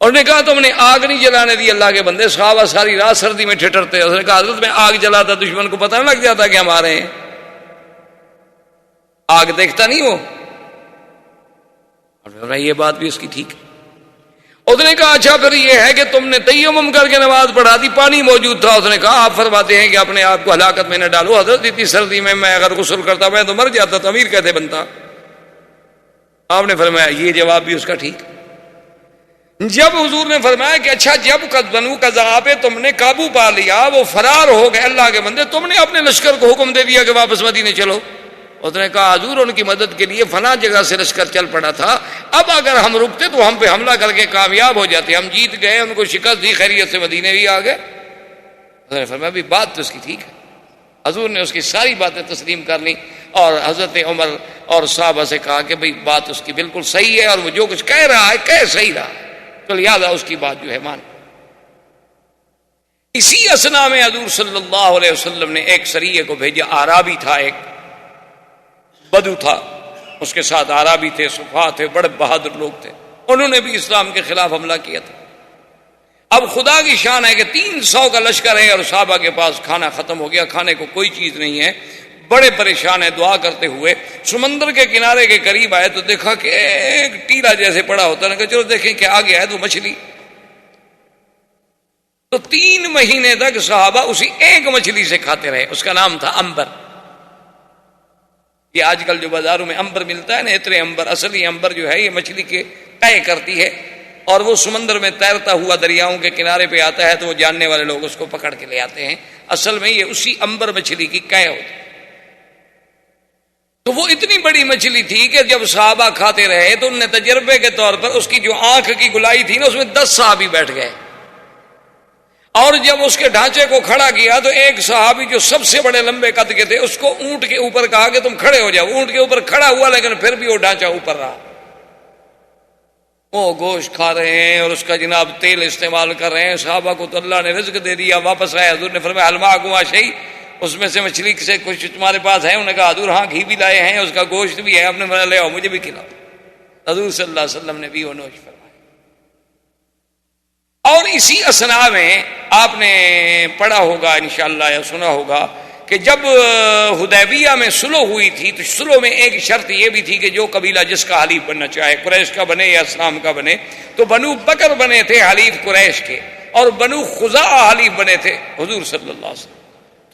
Speaker 2: اور نے کہا تم نے آگ نہیں جلانے دی اللہ کے بندے. صحابہ ساری رات سردی میں ٹھٹرتے. اس نے کہا حضرت میں آگ جلاتا دشمن کو پتہ نہ لگ جاتا کہ ہم آ رہے ہیں؟ آگ دیکھتا نہیں وہ. یہ بات بھی اس کی ٹھیک ہے. اس نے کہا اچھا پھر یہ ہے کہ تم نے تیمم کر کے نماز پڑھا دی، پانی موجود تھا. اس نے کہا آپ فرماتے ہیں کہ اپنے آپ کو ہلاکت میں نہ ڈالو. حضرت اتنی سردی میں اگر غسل کرتا میں تو مر جاتا تو امیر کیسے بنتا؟ آپ نے فرمایا یہ جواب بھی اس کا ٹھیک. جب حضور نے فرمایا کہ اچھا جب بنو قزاع پہ تم نے قابو پا لیا، وہ فرار ہو گئے اللہ کے بندے، تم نے اپنے لشکر کو حکم دے دیا کہ واپس مدینے چلو. اس نے کہا حضور ان کی مدد کے لیے فلاں جگہ سے لشکر چل پڑا تھا، اب اگر ہم رکتے تو ہم پہ حملہ کر کے کامیاب ہو جاتے. ہم جیت گئے، ان کو شکست دی، خیریت سے مدینے بھی آ گئے. حضور نے فرمایا بھی بات تو اس کی ٹھیک ہے. حضور نے اس کی ساری باتیں تسلیم کر لی اور حضرت عمر اور صحابہ سے کہا کہ بھئی بات اس کی بالکل صحیح ہے اور وہ جو کچھ کہہ رہا ہے کہہ صحیح رہا، تو لہٰذا اس کی بات جو ہے مان. اسی اسنا میں حضور صلی اللہ علیہ وسلم نے ایک سریے کو بھیجا. اعرابی تھا، ایک بدو تھا، اس کے ساتھ اعرابی تھے، صفا تھے، بڑے بہادر لوگ تھے. انہوں نے بھی اسلام کے خلاف حملہ کیا تھا. اب خدا کی شان ہے کہ 300 کا لشکر ہے اور صحابہ کے پاس کھانا ختم ہو گیا، کھانے کو کوئی چیز نہیں ہے. بڑے پریشان ہیں. دعا کرتے ہوئے سمندر کے کنارے کے قریب آئے تو دیکھا کہ ایک ٹیلا جیسے پڑا ہوتا ہے. کہ چلو دیکھیں کہ آگے ہے تو مچھلی. تو 3 مہینے تک صحابہ اسی ایک مچھلی سے کھاتے رہے. اس کا نام تھا امبر. یہ آج کل جو بازاروں میں امبر ملتا ہے نا، اتنے امبر، اصلی امبر جو ہے یہ مچھلی کے قے کرتی ہے اور وہ سمندر میں تیرتا ہوا دریاؤں کے کنارے پہ آتا ہے تو وہ جاننے والے لوگ اس کو پکڑ کے لے آتے ہیں. اصل میں یہ اسی امبر مچھلی کی قے ہوتی. تو وہ اتنی بڑی مچھلی تھی کہ جب صحابہ کھاتے رہے تو ان نے تجربے کے طور پر اس کی جو آنکھ کی گلائی تھی نا اس میں 10 صحابی بیٹھ گئے. اور جب اس کے ڈھانچے کو کھڑا کیا تو ایک صحابی جو سب سے بڑے لمبے قد کے تھے اس کو اونٹ کے اوپر کہا کہ تم کھڑے ہو جاؤ. اونٹ کے اوپر کھڑا ہوا لیکن پھر بھی وہ ڈھانچہ اوپر رہا. وہ گوشت کھا رہے ہیں اور اس کا جناب تیل استعمال کر رہے ہیں. صحابہ کو تو اللہ نے رزق دے دیا. واپس آئے. حضور نے فرمایا حل معکم شیء، اس میں سے مچھلی سے کچھ تمہارے پاس ہے؟ انہوں نے کہا حضور ہاں گھی بھی لائے ہیں، اس کا گوشت بھی ہے. آپ نے فرمایا لے آؤ مجھے بھی کھلاؤ. حضور صلی اللہ علیہ وسلم نے بھی وہ نوش فرمایا. اور اسی اسنا میں آپ نے پڑھا ہوگا انشاءاللہ یا سنا ہوگا کہ جب حدیبیہ میں صلح ہوئی تھی تو صلح میں ایک شرط یہ بھی تھی کہ جو قبیلہ جس کا حلیف بننا چاہے، قریش کا بنے یا اسلام کا بنے، تو بنو بکر بنے تھے حلیف قریش کے اور بنو خزاعہ حلیف بنے تھے حضور صلی اللہ علیہ وسلم.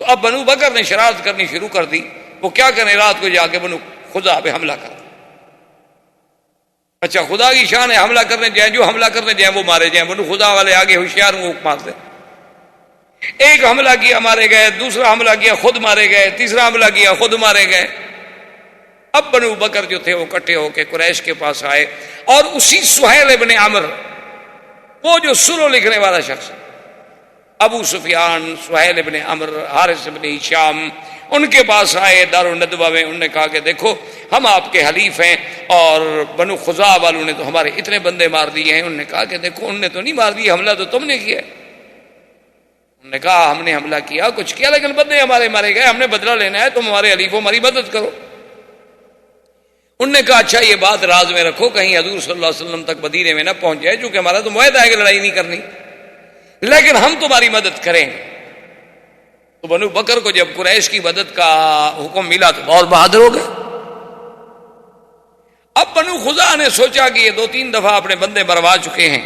Speaker 2: تو اب بنو بکر نے شرارت کرنی شروع کر دی. وہ کیا کریں، رات کو جا کے بنو خزاعہ پہ حملہ کر. اچھا خدا کی شان ہے، حملہ کرنے جائیں، جو حملہ کرنے جائیں وہ مارے جائیں. بنو خزاعہ والے آگے ہوشیار وہ مار دیں. ایک حملہ کیا مارے گئے، دوسرا حملہ کیا خود مارے گئے، تیسرا حملہ کیا خود مارے گئے. اب بنو بکر جو تھے وہ اکٹھے ہو کے قریش کے پاس آئے اور اسی سہیل ابن عمرو، وہ جو صلح لکھنے والا شخص، ابو سفیان، سہیل ابن عمرو، حارث ابن ہشام، ان کے پاس آئے دارالندوہ میں. انہوں نے کہا کہ دیکھو ہم آپ کے حلیف ہیں اور بنو خزاعہ والوں نے تو ہمارے اتنے بندے مار دیے ہیں. انہوں نے کہا کہ دیکھو ان نے تو نہیں مار دیے، حملہ تو تم نے کیا. انہوں نے کہا ہم نے حملہ کیا، کچھ کیا، لیکن بندے ہمارے مارے گئے، ہم نے بدلہ لینا ہے، تم ہمارے حلیف ہو، ہماری مدد کرو. انہوں نے کہا اچھا یہ بات راز میں رکھو، کہیں حضور صلی اللہ علیہ وسلم تک مدینے میں نہ پہنچ جائے، چونکہ ہمارا تو معاہدہ ہے کہ لڑائی نہیں کرنی، لیکن ہم تمہاری مدد کریں. تو بنو بکر کو جب قریش کی مدد کا حکم ملا تو بہت بہادر ہو گئے. اب بنو خزاعہ نے سوچا کہ یہ 2-3 دفعہ اپنے بندے مروا چکے ہیں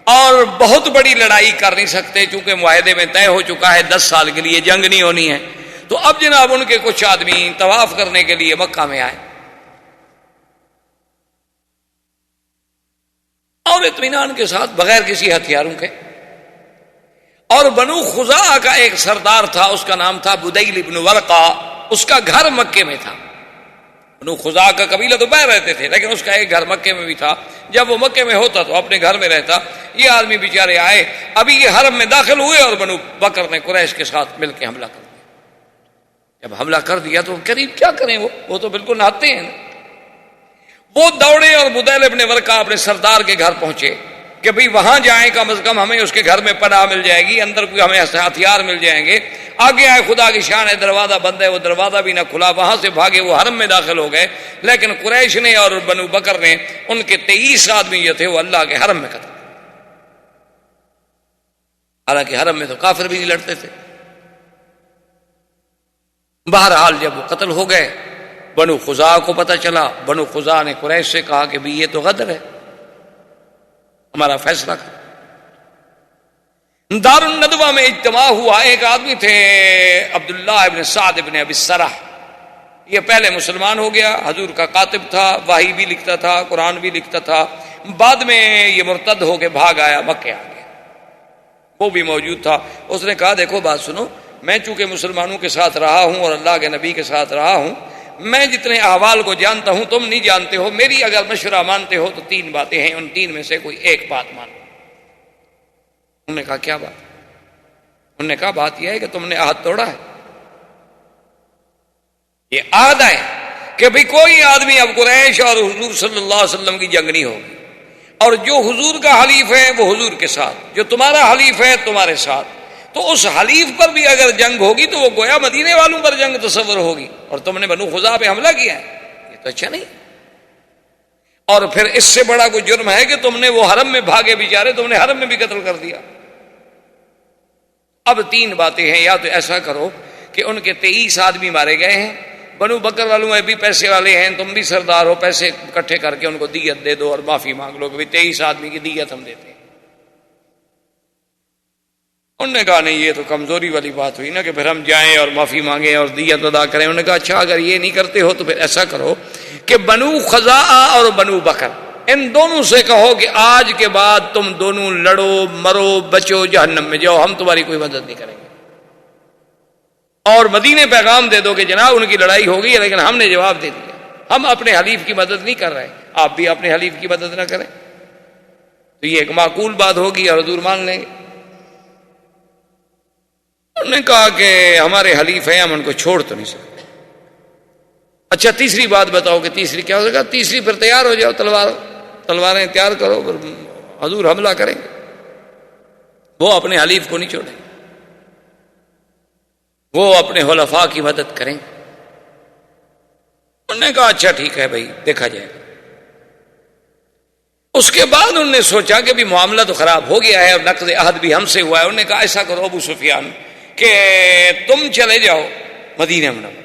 Speaker 2: اور بہت بڑی لڑائی کر نہیں سکتے، چونکہ معاہدے میں طے ہو چکا ہے 10 سال کے لیے جنگ نہیں ہونی ہے. تو اب جناب ان کے کچھ آدمی طواف کرنے کے لیے مکہ میں آئے اور اطمینان کے ساتھ بغیر کسی ہتھیاروں کے. اور بنو خزاعہ کا ایک سردار تھا، اس کا نام تھا بدیل ابن ورقہ، اس کا گھر مکے میں تھا. بنو خزاعہ کا قبیلہ تو باہر رہتے تھے لیکن اس کا ایک گھر مکے میں بھی تھا. جب وہ مکے میں ہوتا تو اپنے گھر میں رہتا. یہ آدمی بیچارے آئے، ابھی یہ حرم میں داخل ہوئے اور بنو بکر نے قریش کے ساتھ مل کے حملہ کر دیا. جب حملہ کر دیا تو قریب کیا کریں، وہ تو بالکل نہاتے ہیں نا۔ وہ دوڑے اور بدیل ابن ورقہ اپنے سردار کے گھر پہنچے کہ بھئی وہاں جائیں، کم از کم ہمیں اس کے گھر میں پناہ مل جائے گی، اندر کوئی ہمیں ہتھیار مل جائیں گے۔ آگے آئے، خدا کی شان ہے، دروازہ بند ہے، وہ دروازہ بھی نہ کھلا، وہاں سے بھاگے، وہ حرم میں داخل ہو گئے۔ لیکن قریش نے اور بنو بکر نے ان کے 23 آدمی جو تھے وہ اللہ کے حرم میں قتل، حالانکہ حرم میں تو کافر بھی نہیں لڑتے تھے۔ بہرحال جب وہ قتل ہو گئے، بنو خزاعہ کو پتہ چلا، بنو خزاعہ نے قریش سے کہا کہ بھی یہ تو غدر ہے، ہمارا فیصلہ کر۔ دار الندوہ میں اجتماع ہوا۔ ایک آدمی تھے عبداللہ ابن سعد ابن ابی السرح، یہ پہلے مسلمان ہو گیا، حضور کا کاتب تھا، وحی بھی لکھتا تھا، قرآن بھی لکھتا تھا، بعد میں یہ مرتد ہو کے بھاگ آیا، مکے آ گیا، وہ بھی موجود تھا۔ اس نے کہا دیکھو بات سنو، میں چونکہ مسلمانوں کے ساتھ رہا ہوں اور اللہ کے نبی کے ساتھ رہا ہوں، میں جتنے احوال کو جانتا ہوں تم نہیں جانتے ہو، میری اگر مشورہ مانتے ہو تو 3 باتیں ہیں، ان 3 میں سے کوئی ایک بات مانو۔ انہوں نے کہا کیا بات؟ انہوں نے کہا بات یہ ہے کہ تم نے عہد توڑا ہے، یہ عہد ہے کہ بھئی کوئی آدمی اب قریش اور حضور صلی اللہ علیہ وسلم کی جنگ نہیں ہوگی، اور جو حضور کا حلیف ہے وہ حضور کے ساتھ، جو تمہارا حلیف ہے تمہارے ساتھ، تو اس حلیف پر بھی اگر جنگ ہوگی تو وہ گویا مدینے والوں پر جنگ تصور ہوگی، اور تم نے بنو خزاعہ پہ حملہ کیا ہے، یہ تو اچھا نہیں۔ اور پھر اس سے بڑا کوئی جرم ہے کہ تم نے وہ حرم میں بھاگے بیچارے، تم نے حرم میں بھی قتل کر دیا۔ اب 3 باتیں ہیں، یا تو ایسا کرو کہ ان کے 23 آدمی مارے گئے ہیں، بنو بکر والوں میں بھی پیسے والے ہیں، تم بھی سردار ہو، پیسے اکٹھے کر کے ان کو دیت دے دو اور معافی مانگ لو کہ 23 آدمی کی دیت ہم دیتے ہیں۔ انہوں نے کہا نہیں، یہ تو کمزوری والی بات ہوئی نا کہ پھر ہم جائیں اور معافی مانگیں اور دیت ادا کریں۔ انہوں نے کہا اچھا اگر یہ نہیں کرتے ہو تو پھر ایسا کرو کہ بنو خزاعہ اور بنو بکر ان دونوں سے کہو کہ آج کے بعد تم دونوں لڑو، مرو، بچو، جہنم میں جاؤ، ہم تمہاری کوئی مدد نہیں کریں گے، اور مدینے پیغام دے دو کہ جناب ان کی لڑائی ہو گئی ہے لیکن ہم نے جواب دے دیا، ہم اپنے حلیف کی مدد نہیں کر رہے، آپ بھی اپنے حلیف کی مدد نہ کریں۔ تو یہ ایک معقول بات ہوگی اور حضور مان لیں گے۔ انہوں نے کہا کہ ہمارے حلیف ہیں، ہم ان کو چھوڑ تو نہیں سکتے۔ اچھا تیسری بات بتاؤ کہ تیسری کیا ہوگا؟ تیسری پھر تیار ہو جاؤ، تلواریں تیار کرو، پھر حضور حملہ کریں گے۔ وہ اپنے حلیف کو نہیں چھوڑیں، وہ اپنے حلفاء کی مدد کریں۔ انہوں نے کہا اچھا ٹھیک ہے بھائی، دیکھا جائے گا۔ اس کے بعد انہوں نے سوچا کہ بھی معاملہ تو خراب ہو گیا ہے اور نقض عہد بھی ہم سے ہوا ہے۔ انہوں نے کہا ایسا کرو ابو سفیان کہ تم چلے جاؤ مدینہ منورہ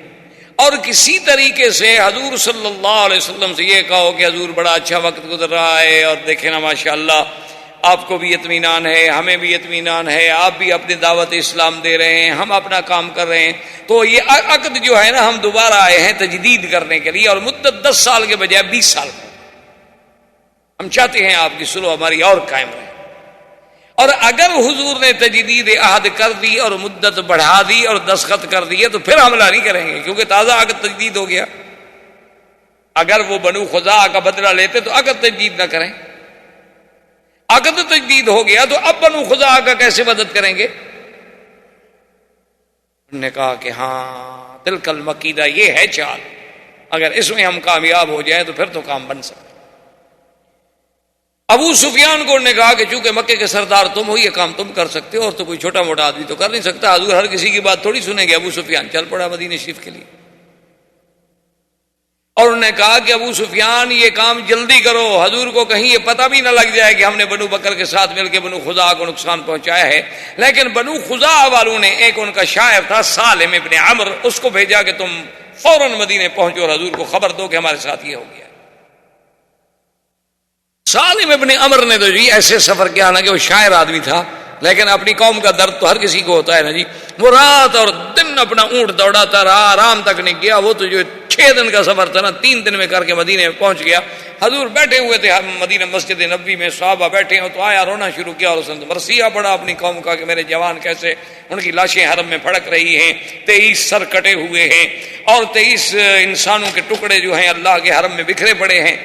Speaker 2: اور کسی طریقے سے حضور صلی اللہ علیہ وسلم سے یہ کہو کہ حضور بڑا اچھا وقت گزر رہا ہے اور دیکھیں نا ماشاءاللہ آپ کو بھی اطمینان ہے، ہمیں بھی اطمینان ہے، آپ بھی اپنی دعوت اسلام دے رہے ہیں، ہم اپنا کام کر رہے ہیں، تو یہ عقد جو ہے نا ہم دوبارہ آئے ہیں تجدید کرنے کے لیے، اور مدت 10 سال کے بجائے 20 سال کی ہم چاہتے ہیں آپ کی صلح ہماری اور قائم رہے۔ اور اگر حضور نے تجدید عہد کر دی اور مدت بڑھا دی اور دستخط کر دیے تو پھر حملہ نہیں کریں گے، کیونکہ تازہ عقد تجدید ہو گیا۔ اگر وہ بنو خزاعہ کا بدلہ لیتے تو عقد تجدید نہ کریں، عقد تجدید ہو گیا تو اب بنو خزاعہ کا کیسے مدد کریں گے؟ انہوں نے کہا کہ ہاں تلک المکیدہ، یہ ہے چال، اگر اس میں ہم کامیاب ہو جائیں تو پھر تو کام بن سکتا۔ ابو سفیان کو نے کہا کہ چونکہ مکے کے سردار تم ہو، یہ کام تم کر سکتے ہو، اور تو کوئی چھوٹا موٹا آدمی تو کر نہیں سکتا، حضور ہر کسی کی بات تھوڑی سنیں گے۔ ابو سفیان چل پڑا مدینہ شریف کے لیے، اور انہوں نے کہا کہ ابو سفیان یہ کام جلدی کرو، حضور کو کہیں یہ پتہ بھی نہ لگ جائے کہ ہم نے بنو بکر کے ساتھ مل کے بنو خزاعہ کو نقصان پہنچایا ہے۔ لیکن بنو خزاعہ والوں نے، ایک ان کا شاعر تھا سالم ابن عمر، اس کو بھیجا کہ تم فوراً مدینے پہنچو اور حضور کو خبر دو کہ ہمارے ساتھ یہ ہو گیا۔ سالم ابن عمر نے تو جی ایسے سفر کیا نا کہ وہ شاعر آدمی تھا، لیکن اپنی قوم کا درد تو ہر کسی کو ہوتا ہے نا جی۔ وہ رات اور دن اپنا اونٹ دوڑاتا رہا، آرام تک نہیں کیا۔ وہ تو جو 6 دن کا سفر تھا نا 3 دن میں کر کے مدینے میں پہنچ گیا۔ حضور بیٹھے ہوئے تھے مدینہ مسجد نبوی میں، صحابہ بیٹھے ہوں تو آیا رونا شروع کیا اور اس نے مرثیہ پڑھا اپنی قوم کا کہ میرے جوان کیسے ان کی لاشیں حرم میں پھڑک رہی ہیں، 23 سر کٹے ہوئے ہیں اور 23 انسانوں کے ٹکڑے جو ہیں اللہ کے حرم میں بکھرے پڑے ہیں،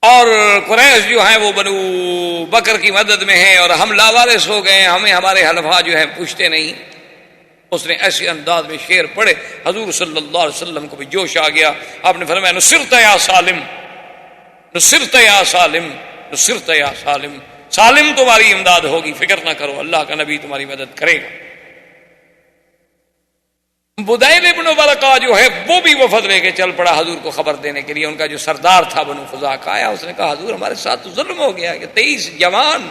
Speaker 2: اور قریش جو ہیں وہ بنو بکر کی مدد میں ہیں اور ہم لاوارث ہو گئے ہیں، ہمیں ہمارے حلفاء جو ہیں پوچھتے نہیں۔ اس نے ایسے انداز میں شعر پڑھے، حضور صلی اللہ علیہ وسلم کو بھی جوش آ گیا. آپ نے فرمایا نصرت یا سالم، نصرت یا سالم، نصرت یا سالم، سالم تمہاری امداد ہوگی، فکر نہ کرو، اللہ کا نبی تمہاری مدد کرے گا. بدیل ابن ورقہ جو ہے وہ بھی وفد لے کے چل پڑا حضور کو خبر دینے کے لیے. ان کا جو سردار تھا بنو خزاعہ کا آیا، اس نے کہا حضور ہمارے ساتھ تو ظلم ہو گیا کہ 23 جوان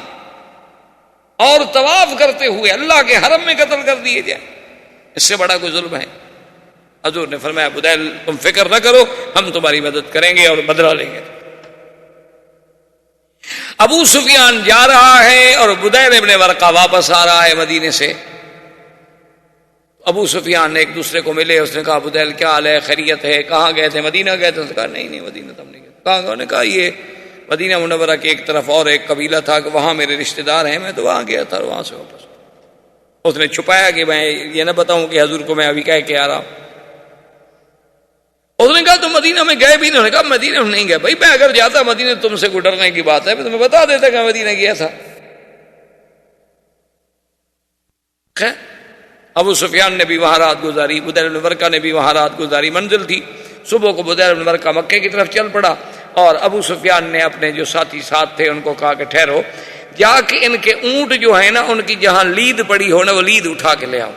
Speaker 2: اور طواف کرتے ہوئے اللہ کے حرم میں قتل کر دیے جائیں، اس سے بڑا کوئی ظلم ہے؟ حضور نے فرمایا بدیل تم فکر نہ کرو، ہم تمہاری مدد کریں گے اور بدلہ لیں گے. ابو سفیان جا رہا ہے اور بدیل ابن ورقہ واپس آ رہا ہے مدینے سے. ابو سفیان نے ایک دوسرے کو ملے، اس نے کہا بدیل کیا حال ہے، خیریت ہے، کہاں گئے تھے؟ مدینہ گئے تھے. اس نے کہا نہیں مدینہ تو ہم نہیں گئے. کہاں گئے؟ انہوں نے کہا یہ مدینہ منورہ کی ایک طرف اور ایک قبیلہ تھا کہ وہاں میرے رشتہ دار ہیں، میں تو وہاں گیا تھا اور وہاں سے واپس. اس نے چھپایا کہ میں یہ نہ بتاؤں کہ حضور کو میں ابھی کہہ کے آ رہا ہوں. اس نے کہا تم مدینہ میں گئے بھی نہیں؟ انہوں نے کہا مدینہ میں نہیں گئے. بھائی میں اگر جاتا مدینہ تم سے کوئی ڈرنے کی بات ہے میں تمہیں بتا دیتا کہ میں مدینہ گیا تھا. خیر ابو سفیان نے بھی وہاں رات گزاری، بدیل بن ورقہ نے بھی وہاں رات گزاری. منزل تھی صبح کو بدیل بن ورقہ مکے کی طرف چل پڑا اور ابو سفیان نے اپنے جو ساتھی ساتھ تھے ان کو کہا کہ ٹھہرو، جا کے ان کے اونٹ جو ہے نا ان کی جہاں لید پڑی ہو نا وہ لید اٹھا کے لے آؤ.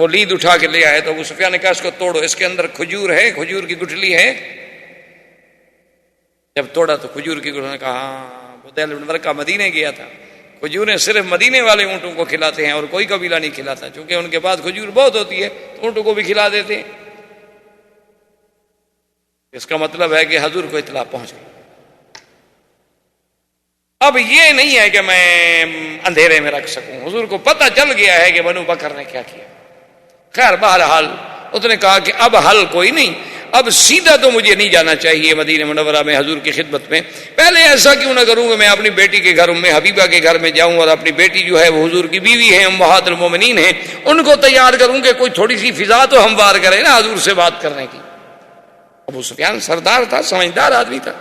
Speaker 2: وہ لید اٹھا کے لے آئے تو ابو سفیان نے کہا اس کو توڑو، اس کے اندر کھجور ہے، کھجور کی گٹھلی ہے. جب توڑا تو کھجور کی گٹھلی نے کہا ہاں بدیل بن ورقہ مدینے گیا تھا، کھجوریں صرف مدینے والے اونٹوں کو کھلاتے ہیں اور کوئی قبیلہ نہیں کھلاتا، چونکہ ان کے پاس کھجور بہت ہوتی ہے تو اونٹوں کو بھی کھلا دیتے ہیں. اس کا مطلب ہے کہ حضور کو اطلاع پہنچ گئی. اب یہ نہیں ہے کہ میں اندھیرے میں رکھ سکوں، حضور کو پتہ چل گیا ہے کہ بنو بکر نے کیا کیا. خیر بہرحال اس نے کہا کہ اب حل کوئی نہیں، اب سیدھا تو مجھے نہیں جانا چاہیے مدینہ منورہ میں حضور کی خدمت میں. پہلے ایسا کیوں نہ کروں کہ میں اپنی بیٹی کے گھر ام حبیبہ کے گھر میں جاؤں اور اپنی بیٹی جو ہے وہ حضور کی بیوی ہے، امہات المومنین ہیں، ان کو تیار کروں کہ کوئی تھوڑی سی فضا تو ہموار کرے نا حضور سے بات کرنے کی. ابو سفیان سردار تھا، سمجھدار آدمی تھا.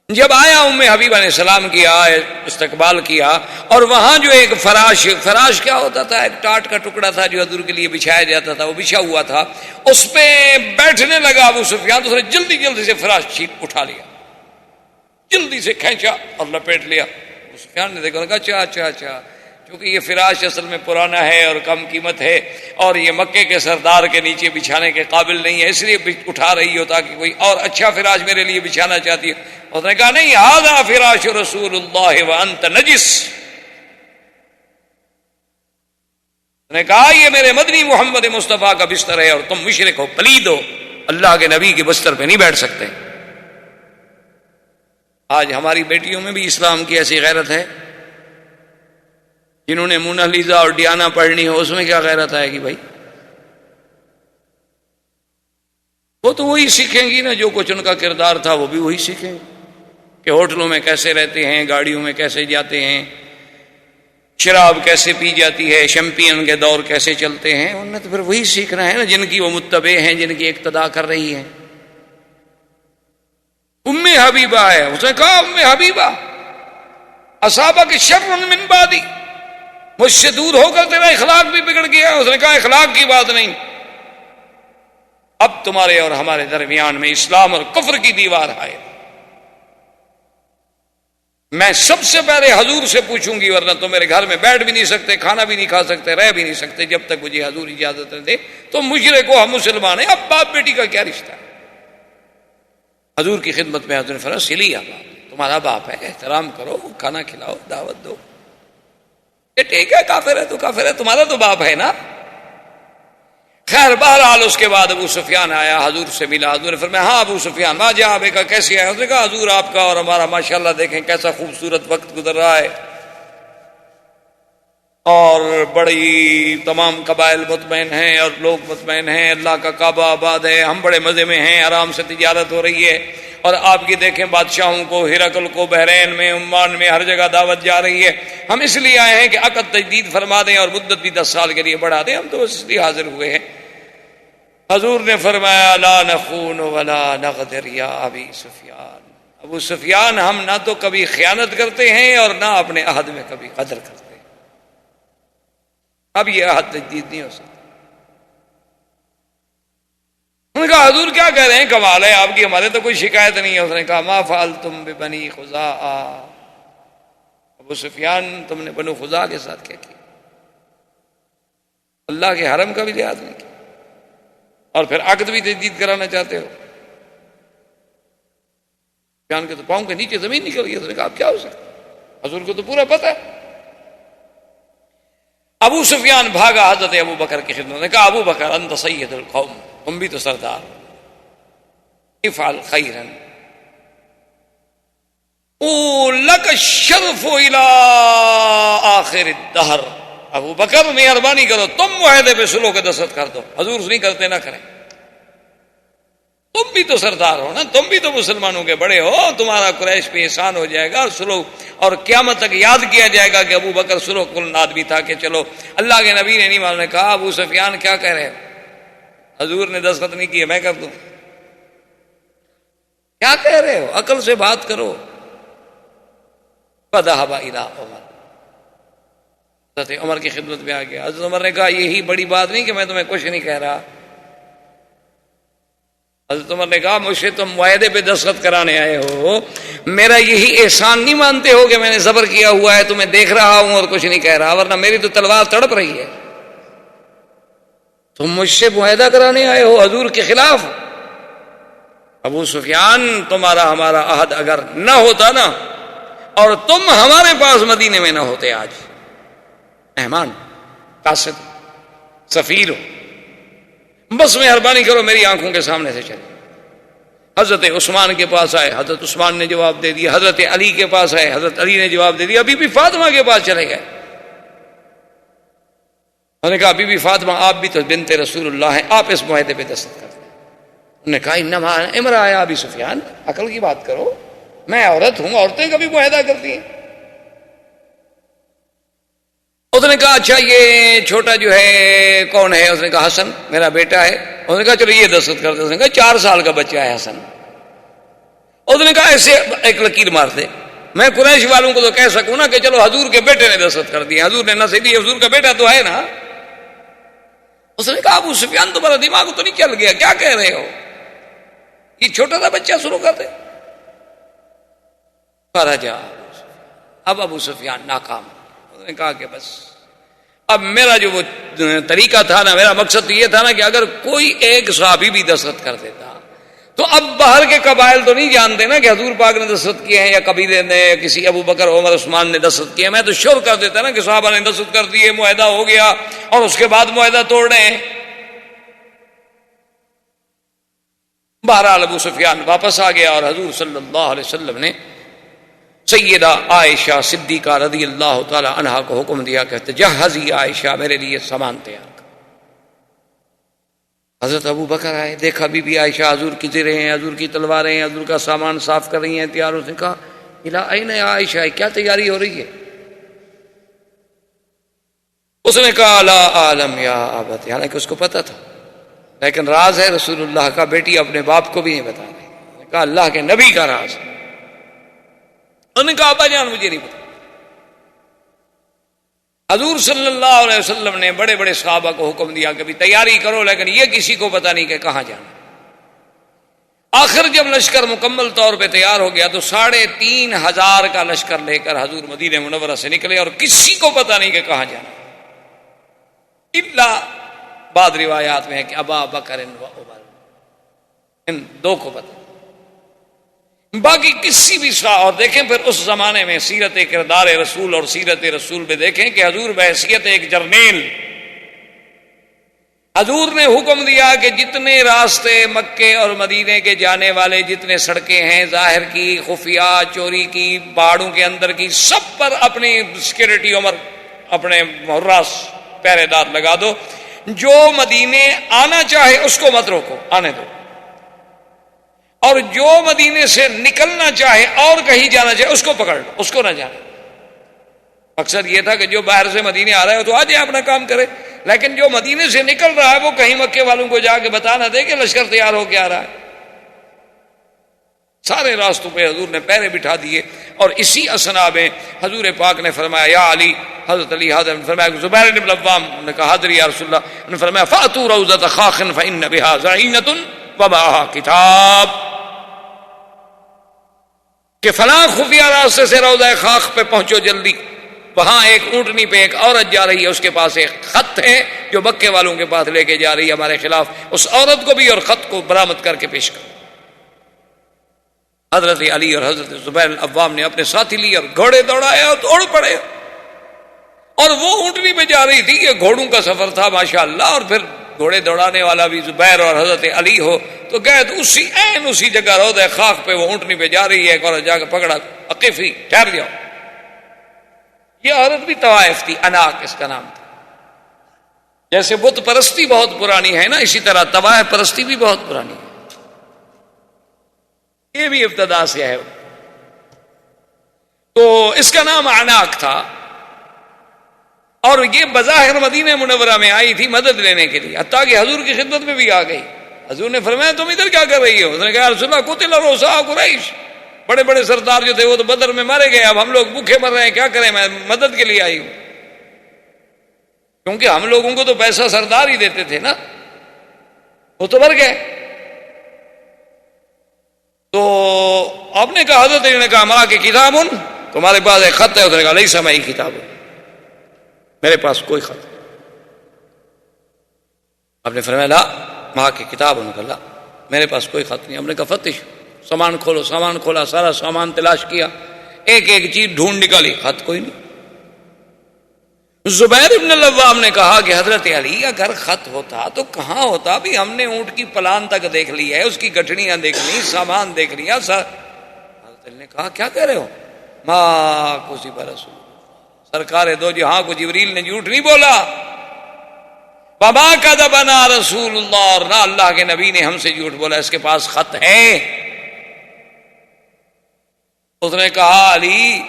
Speaker 2: جب آیا ام حبیبہ نے سلام کیا، استقبال کیا اور وہاں جو ایک فراش کیا ہوتا تھا، ایک ٹاٹ کا ٹکڑا تھا جو حضور کے لیے بچھایا جاتا تھا، وہ بچھا ہوا تھا، اس پہ بیٹھنے لگا ابو سفیان. تو اس نے جلدی جلدی سے فراش اٹھا لیا، جلدی سے کھینچا اور لپیٹ لیا. ابو سفیان نے دیکھا، اچھا اچھا اچھا، کیونکہ یہ فراش اصل میں پرانا ہے اور کم قیمت ہے اور یہ مکے کے سردار کے نیچے بچھانے کے قابل نہیں ہے، اس لیے اٹھا رہی ہو تاکہ کوئی اور اچھا فراش میرے لیے بچھانا چاہتی ہے. اس نے کہا نہیں، ھذا فراش رسول اللہ وانت نجس. اس نے کہا یہ میرے مدنی محمد مصطفیٰ کا بستر ہے اور تم مشرک ہو، پلید ہو، اللہ کے نبی کے بستر پہ نہیں بیٹھ سکتے. آج ہماری بیٹیوں میں بھی اسلام کی ایسی غیرت ہے، جنہوں نے مونا لیزا اور ڈیانا پڑھنی ہو، اس میں کیا غیرت آئے گی بھائی؟ وہ تو وہی سیکھیں گی نا جو کچھ ان کا کردار تھا، وہ بھی وہی سیکھیں گے کہ ہوٹلوں میں کیسے رہتے ہیں، گاڑیوں میں کیسے جاتے ہیں، شراب کیسے پی جاتی ہے، شیمپین کے دور کیسے چلتے ہیں. انہوں نے تو پھر وہی سیکھنا ہے نا جن کی وہ متبع ہیں، جن کی اقتدا کر رہی ہیں. ام حبیبہ ہے، اس نے کہا ام حبیبہ اصابک شر من بعدی، مجھ سے دور ہو کر تیرا اخلاق بھی بگڑ گیا. اس نے کہا اخلاق کی بات نہیں، اب تمہارے اور ہمارے درمیان میں اسلام اور کفر کی دیوار ہے. میں سب سے پہلے حضور سے پوچھوں گی، ورنہ تو میرے گھر میں بیٹھ بھی نہیں سکتے، کھانا بھی نہیں کھا سکتے، رہ بھی نہیں سکتے جب تک مجھے حضور اجازت نہ دے. تو مشرک ہو، ہم مسلمان ہیں، اب باپ بیٹی کا کیا رشتہ ہے؟ حضور کی خدمت میں حضور نے فرمایا سلی آپ، تمہارا باپ ہے، احترام کرو، کھانا کھلاؤ، دعوت دو. یہ ٹھیک ہے، کافر ہے تو کافر ہے، تمہارا تو باپ ہے نا. خیر بہرحال اس کے بعد ابو سفیان آیا، حضور سے ملا. حضور نے فرمایا ہاں ابو سفیان ما جاء بک، کیسے آیا؟ اس نے کہا حضور آپ کا اور ہمارا ماشاءاللہ دیکھیں کیسا خوبصورت وقت گزر رہا ہے اور بڑی تمام قبائل مطمئن ہیں اور لوگ مطمئن ہیں، اللہ کا کعبہ آباد ہے، ہم بڑے مزے میں ہیں، آرام سے تجارت ہو رہی ہے اور آپ کی دیکھیں بادشاہوں کو، ہرقل کو بحرین میں، عمان میں، ہر جگہ دعوت جا رہی ہے. ہم اس لیے آئے ہیں کہ عقد تجدید فرما دیں اور مدت بھی 10 سال کے لیے بڑھا دیں، ہم تو بس اس لیے حاضر ہوئے ہیں. حضور نے فرمایا لا نخون ولا نغدر یا ابی سفیان. ابو سفیان ہم نہ تو کبھی خیانت کرتے ہیں اور نہ اپنے عہد میں کبھی قدر کرتے ہیں، اب یہ عہد تجدید نہیں ہو سکتا۔ انہوں نے کہا حضور کیا کہہ رہے ہیں، کمال ہے آپ کی، ہمارے تو کوئی شکایت نہیں ہے۔ اس نے کہا ما فعلتم ببنی خزاعہ، ابو سفیان تم نے بنو خزاعہ کے ساتھ کیا کیا؟ اللہ کے حرم کا بھی لحاظ نہیں کیا اور پھر عقد بھی تجدید کرانا چاہتے ہو۔ سفیان کے تو پاؤں کے نیچے زمین نکل گئی۔ اس نے کہا اب کیا ہو سکتا، حضور کو تو پورا پتہ ہے۔ ابو سفیان بھاگا حضرت ابو بکر کی خدمت نے کہا ابو بکر انت سید القوم، تم بھی تو سردار، افعل خیرا لک الشرف الى آخر الدہر۔ ابو بکر مہربانی کرو تم معاہدے پہ سلو کے دستخط کر دو، حضور نہیں کرتے نہ کریں، تم بھی تو سردار ہو نا، تم بھی تو مسلمانوں کے بڑے ہو، تمہارا قریش پہ احسان ہو جائے گا اور سلو، اور قیامت تک یاد کیا جائے گا کہ ابو بکر سلو کن آدمی تھا کہ چلو اللہ کے نبی نے نہیں ماننے۔ نے کہا ابو سفیان کیا کہہ رہے ہو، حضور نے دستخط نہیں کیے میں کر دوں، کیا کہہ رہے ہو، عقل سے بات کرو۔ فذهب الى عمر، حضرت عمر کی خدمت میں آ گیا۔ حضرت عمر نے کہا یہی بڑی بات نہیں کہ میں تمہیں کچھ نہیں کہہ رہا۔ حضرت عمر نے کہا مجھ سے تم معاہدے پہ دستخط کرانے آئے ہو، میرا یہی احسان نہیں مانتے ہو کہ میں نے صبر کیا ہوا ہے، تمہیں دیکھ رہا ہوں اور کچھ نہیں کہہ رہا، ورنہ میری تو تلوار تڑپ رہی ہے۔ تم مجھ سے معاہدہ کرانے آئے ہو حضور کے خلاف۔ ابو سفیان تمہارا ہمارا عہد اگر نہ ہوتا نا، اور تم ہمارے پاس مدینے میں نہ ہوتے، آج مہمان قاصد سفیر ہو، بس مہربانی کرو میری آنکھوں کے سامنے سے چلے۔ حضرت عثمان کے پاس آئے، حضرت عثمان نے جواب دے دیا، حضرت علی کے پاس آئے، حضرت علی نے جواب دے دیا، ابھی بھی فاطمہ کے پاس چلے گئے۔ انہوں نے کہا بی بی فاطمہ آپ بھی تو بنت رسول اللہ ہیں، آپ اس معاہدے پہ دستخط کر دیں۔ انہوں نے کہا انما امرأ یا ابی سفیان، عقل کی بات کرو، میں عورت ہوں، عورتیں کبھی معاہدہ کرتی ہیں؟ اس نے کہا اچھا یہ چھوٹا جو ہے کون ہے؟ اس نے کہا حسن میرا بیٹا ہے۔ اس نے کہا چلو یہ دستخط کر دے۔ اس نے کہا 4 سال کا بچہ ہے حسن۔ اس نے کہا ایسے ایک لکیر مار دے، میں قریش والوں کو تو کہہ سکوں نا کہ چلو حضور کے بیٹے نے دستخط کر دیا، حضور نے نہ صحیح، حضور کا بیٹا تو ہے نا۔ اس نے کہا ابو سفیان تمہارا دماغ تو نہیں چل گیا، کیا کہہ رہے ہو، یہ چھوٹا سا بچہ شروع کر دے۔ فرجا، اب ابو سفیان ناکام۔ نے کہا کہ بس اب میرا جو وہ طریقہ تھا نا، میرا مقصد یہ تھا نا کہ اگر کوئی ایک صحابی بھی دستخط کر دیتا تو اب باہر کے قبائل تو نہیں جانتے نا کہ حضور پاک نے دستخط کیے ہیں یا قبیلے نے کسی ابو بکر عمر عثمان نے دستخط کیے، میں تو شور کر دیتا نا کہ صحابہ نے دستخط کر دیے، معاہدہ ہو گیا، اور اس کے بعد معاہدہ توڑ رہے ہیں۔ بہرحال ابو سفیان واپس آ گیا اور حضور صلی اللہ علیہ وسلم نے سیدہ عائشہ صدیقہ رضی اللہ تعالی عنہا کو حکم دیا کہ تجہزی عائشہ، میرے لیے سامان تیار کر۔ حضرت ابو بکر آئے، دیکھا بی بی عائشہ حضور کی زرہیں ہیں، حضور کی تلواریں ہیں، حضور کا سامان صاف کر رہی ہیں، تیار۔ اس نے کہا الا این عائشہ، کیا تیاری ہو رہی ہے؟ اس نے کہا لا عالم یا ابت، حالانکہ اس کو پتہ تھا، لیکن راز ہے رسول اللہ کا، بیٹی اپنے باپ کو بھی نہیں بتا رہی۔ اس نے کہا اللہ کے نبی کا راز ہے۔ انہوں نے کہا ابا جان مجھے نہیں پتا۔ حضور صلی اللہ علیہ وسلم نے بڑے بڑے صحابہ کو حکم دیا کہ بھی تیاری کرو، لیکن یہ کسی کو پتا نہیں کہ کہاں جانا۔ آخر جب لشکر مکمل طور پہ تیار ہو گیا تو 3500 کا لشکر لے کر حضور مدینہ منورہ سے نکلے، اور کسی کو پتا نہیں کہ کہاں جانا، الا بعض روایات میں ہے کہ ابا بکر و عمر، ان 2 کو پتا، باقی کسی بھی اور دیکھیں پھر اس زمانے میں سیرت کردار رسول اور سیرت رسول میں دیکھیں کہ حضور بحیثیت ایک جرنیل، حضور نے حکم دیا کہ جتنے راستے مکے اور مدینے کے جانے والے، جتنے سڑکیں ہیں ظاہر کی، خفیہ، چوری کی، پہاڑوں کے اندر کی، سب پر اپنی سیکورٹی عمر اپنے حراس پہرے دار لگا دو، جو مدینے آنا چاہے اس کو مت روکو، آنے دو، اور جو مدینے سے نکلنا چاہے اور کہیں جانا چاہے اس کو پکڑ لو، اس کو نہ جانے۔ اکثر یہ تھا کہ جو باہر سے مدینے آ رہا ہے تو آ جائے اپنا کام کرے، لیکن جو مدینے سے نکل رہا ہے وہ کہیں مکے والوں کو جا کے بتا نہ دے کہ لشکر تیار ہو کے آ رہا ہے۔ سارے راستوں پہ حضور نے پیرے بٹھا دیے. اور اسی اسنا میں حضور پاک نے فرمایا یا علی، حضرت علی حاضر نے فرمایا زبیر بن العوام نے کہا حاضر یا رسول اللہ، انہوں نے فرمایا فاتوا روضۃ خاخ فإن بها زعینۃ ومعها کتاب، کہ فلاں خفیہ راستے سے روضہ خاخ پہ پہنچو جلدی، وہاں ایک اونٹنی پہ ایک عورت جا رہی ہے، اس کے پاس ایک خط ہے جو مکے والوں کے پاس لے کے جا رہی ہے ہمارے خلاف، اس عورت کو بھی اور خط کو برآمد کر کے پیش کرو. حضرت علی اور حضرت زبیر العوام نے اپنے ساتھی لیے اور گھوڑے دوڑائے اور دوڑ پڑے، اور وہ اونٹنی پہ جا رہی تھی. یہ گھوڑوں کا سفر تھا ماشاءاللہ، اور پھر گھوڑے دوڑانے والا بھی زبیر اور حضرت علی ہو تو گئے تو اسی جگہ روضہ خاک پہ وہ اونٹنی پہ جا رہی ہے، ایک عورت جا کے پکڑا، عقیفی ٹھہر جاؤ. یہ عورت بھی طوائف تھی، اناک اس کا نام تھا. جیسے بت پرستی بہت پرانی ہے نا، اسی طرح طوائف پرستی بھی بہت پرانی ہے. یہ بھی ابتدا سے ہے. تو اس کا نام اناک تھا، اور یہ بظاہر مدینہ منورہ میں آئی تھی مدد لینے کے لیے، حتیٰ کہ حضور کی خدمت میں بھی آ گئی. حضور نے فرمایا تم ادھر کیا کر رہی ہو؟ اس نے کہا رسول اللہ قتل رؤساء قریش، بڑے بڑے سردار جو تھے وہ تو بدر میں مارے گئے، اب ہم لوگ بھوکے مر رہے ہیں، کیا کریں؟ میں مدد کے لیے آئی ہوں. کیونکہ ہم لوگوں کو تو پیسہ سردار ہی دیتے تھے نا، وہ تو مر گئے. تو آپ نے کہا، حضرت نے کہا ماں کی کتاب تمہارے پاس ایک خط ہے؟ اس نے کہا لیس معی کتاب، میرے پاس کوئی خط نہیں. آپ نے فرمایا لا ماں کی کتاب، انہوں نے کہا لا میرے پاس کوئی خط نہیں. ہم نے کہا فتش، سامان کھولو. سامان کھولا، سارا سامان تلاش کیا، ایک ایک چیز ڈھونڈ نکالی، خط کوئی نہیں. زبیر بن العوام نے کہا کہ حضرت علی اگر خط ہوتا تو کہاں ہوتا؟ بھی ہم نے اونٹ کی پلان تک دیکھ لی ہے، اس کی گٹھڑیاں دیکھ لی، سامان دیکھ لیا. حضرت علی نے کہا کیا کہہ رہے ہو؟ ماں کسی پر رسول سرکار دو جہاں کو جبریل نے جھوٹ نہیں بولا. بابا کذبنا رسول اللہ، اور نہ اللہ کے نبی نے ہم سے جھوٹ بولا، اس کے پاس خط ہے. اس نے کہا علی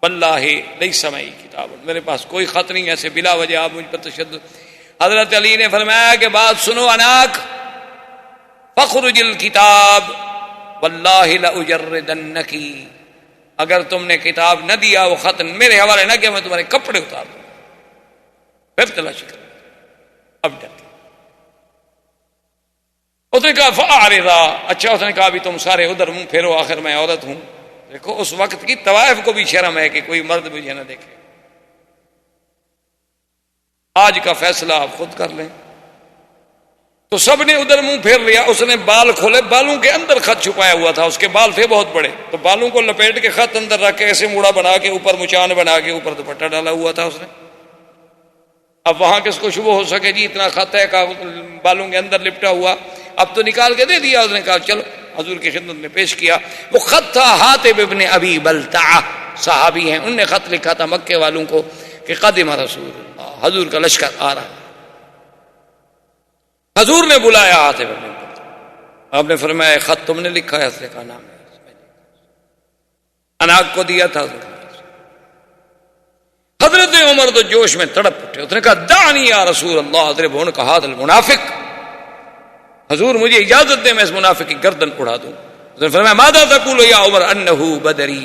Speaker 2: واللہ لیس معی کتاب، میرے پاس کوئی خط نہیں. ایسے بلا وجہ آپ مجھ پر تشدد. حضرت علی نے فرمایا کہ بات سنو اناک، فخرج الکتاب واللہ لاجردنکی، اگر تم نے کتاب نہ دیا، وہ خط میرے حوالے نہ کیا، میں تمہارے کپڑے اتار دوں. پھر تلاشی کر اب ڈر. اس نے کہا فاعرضا، اچھا. اس نے کہا بھی تم سارے ادھر منہ پھیرو، آخر میں عورت ہوں. دیکھو اس وقت کی طوائف کو بھی شرم ہے کہ کوئی مرد مجھے نہ دیکھے. آج کا فیصلہ آپ خود کر لیں. تو سب نے ادھر منہ پھیر لیا. اس نے بال کھولے، بالوں کے اندر خط چھپایا ہوا تھا، اس کے بال تھے بہت بڑے، تو بالوں کو لپیٹ کے خط اندر رکھ کے ایسے موڑا بنا کے اوپر مچان بنا کے اوپر دوپٹہ ڈالا ہوا تھا اس نے. اب وہاں کس کو شبہ ہو سکے جی اتنا خط ہے بالوں کے اندر لپٹا ہوا. اب تو نکال کے دے دیا. اس نے کہا چلو حضور کی خدمت میں پیش کیا. وہ خط تھا حاطب ابن ابی بلتعہ، صحابی ہیں، ان نے خط لکھا تھا مکے والوں کو کہ قدم رسول اللہ، حضور کا لشکر آ رہا ہے. حضور نے بلایا حاطب ابن بلتعہ. آپ نے فرمایا خط تم نے لکھا ہے؟ اس نے کہا نام ہے. اناک کو دیا تھا. حضرت عمر تو جوش میں تڑپ اٹھے. اس نے کہا دعنی یا رسول اللہ اضرب عنق ھذا المنافق، حضور مجھے اجازت دے میں اس منافق کی گردن اڑا دوں. اس نے فرمایا ماذا تقول یا عمر انه بدری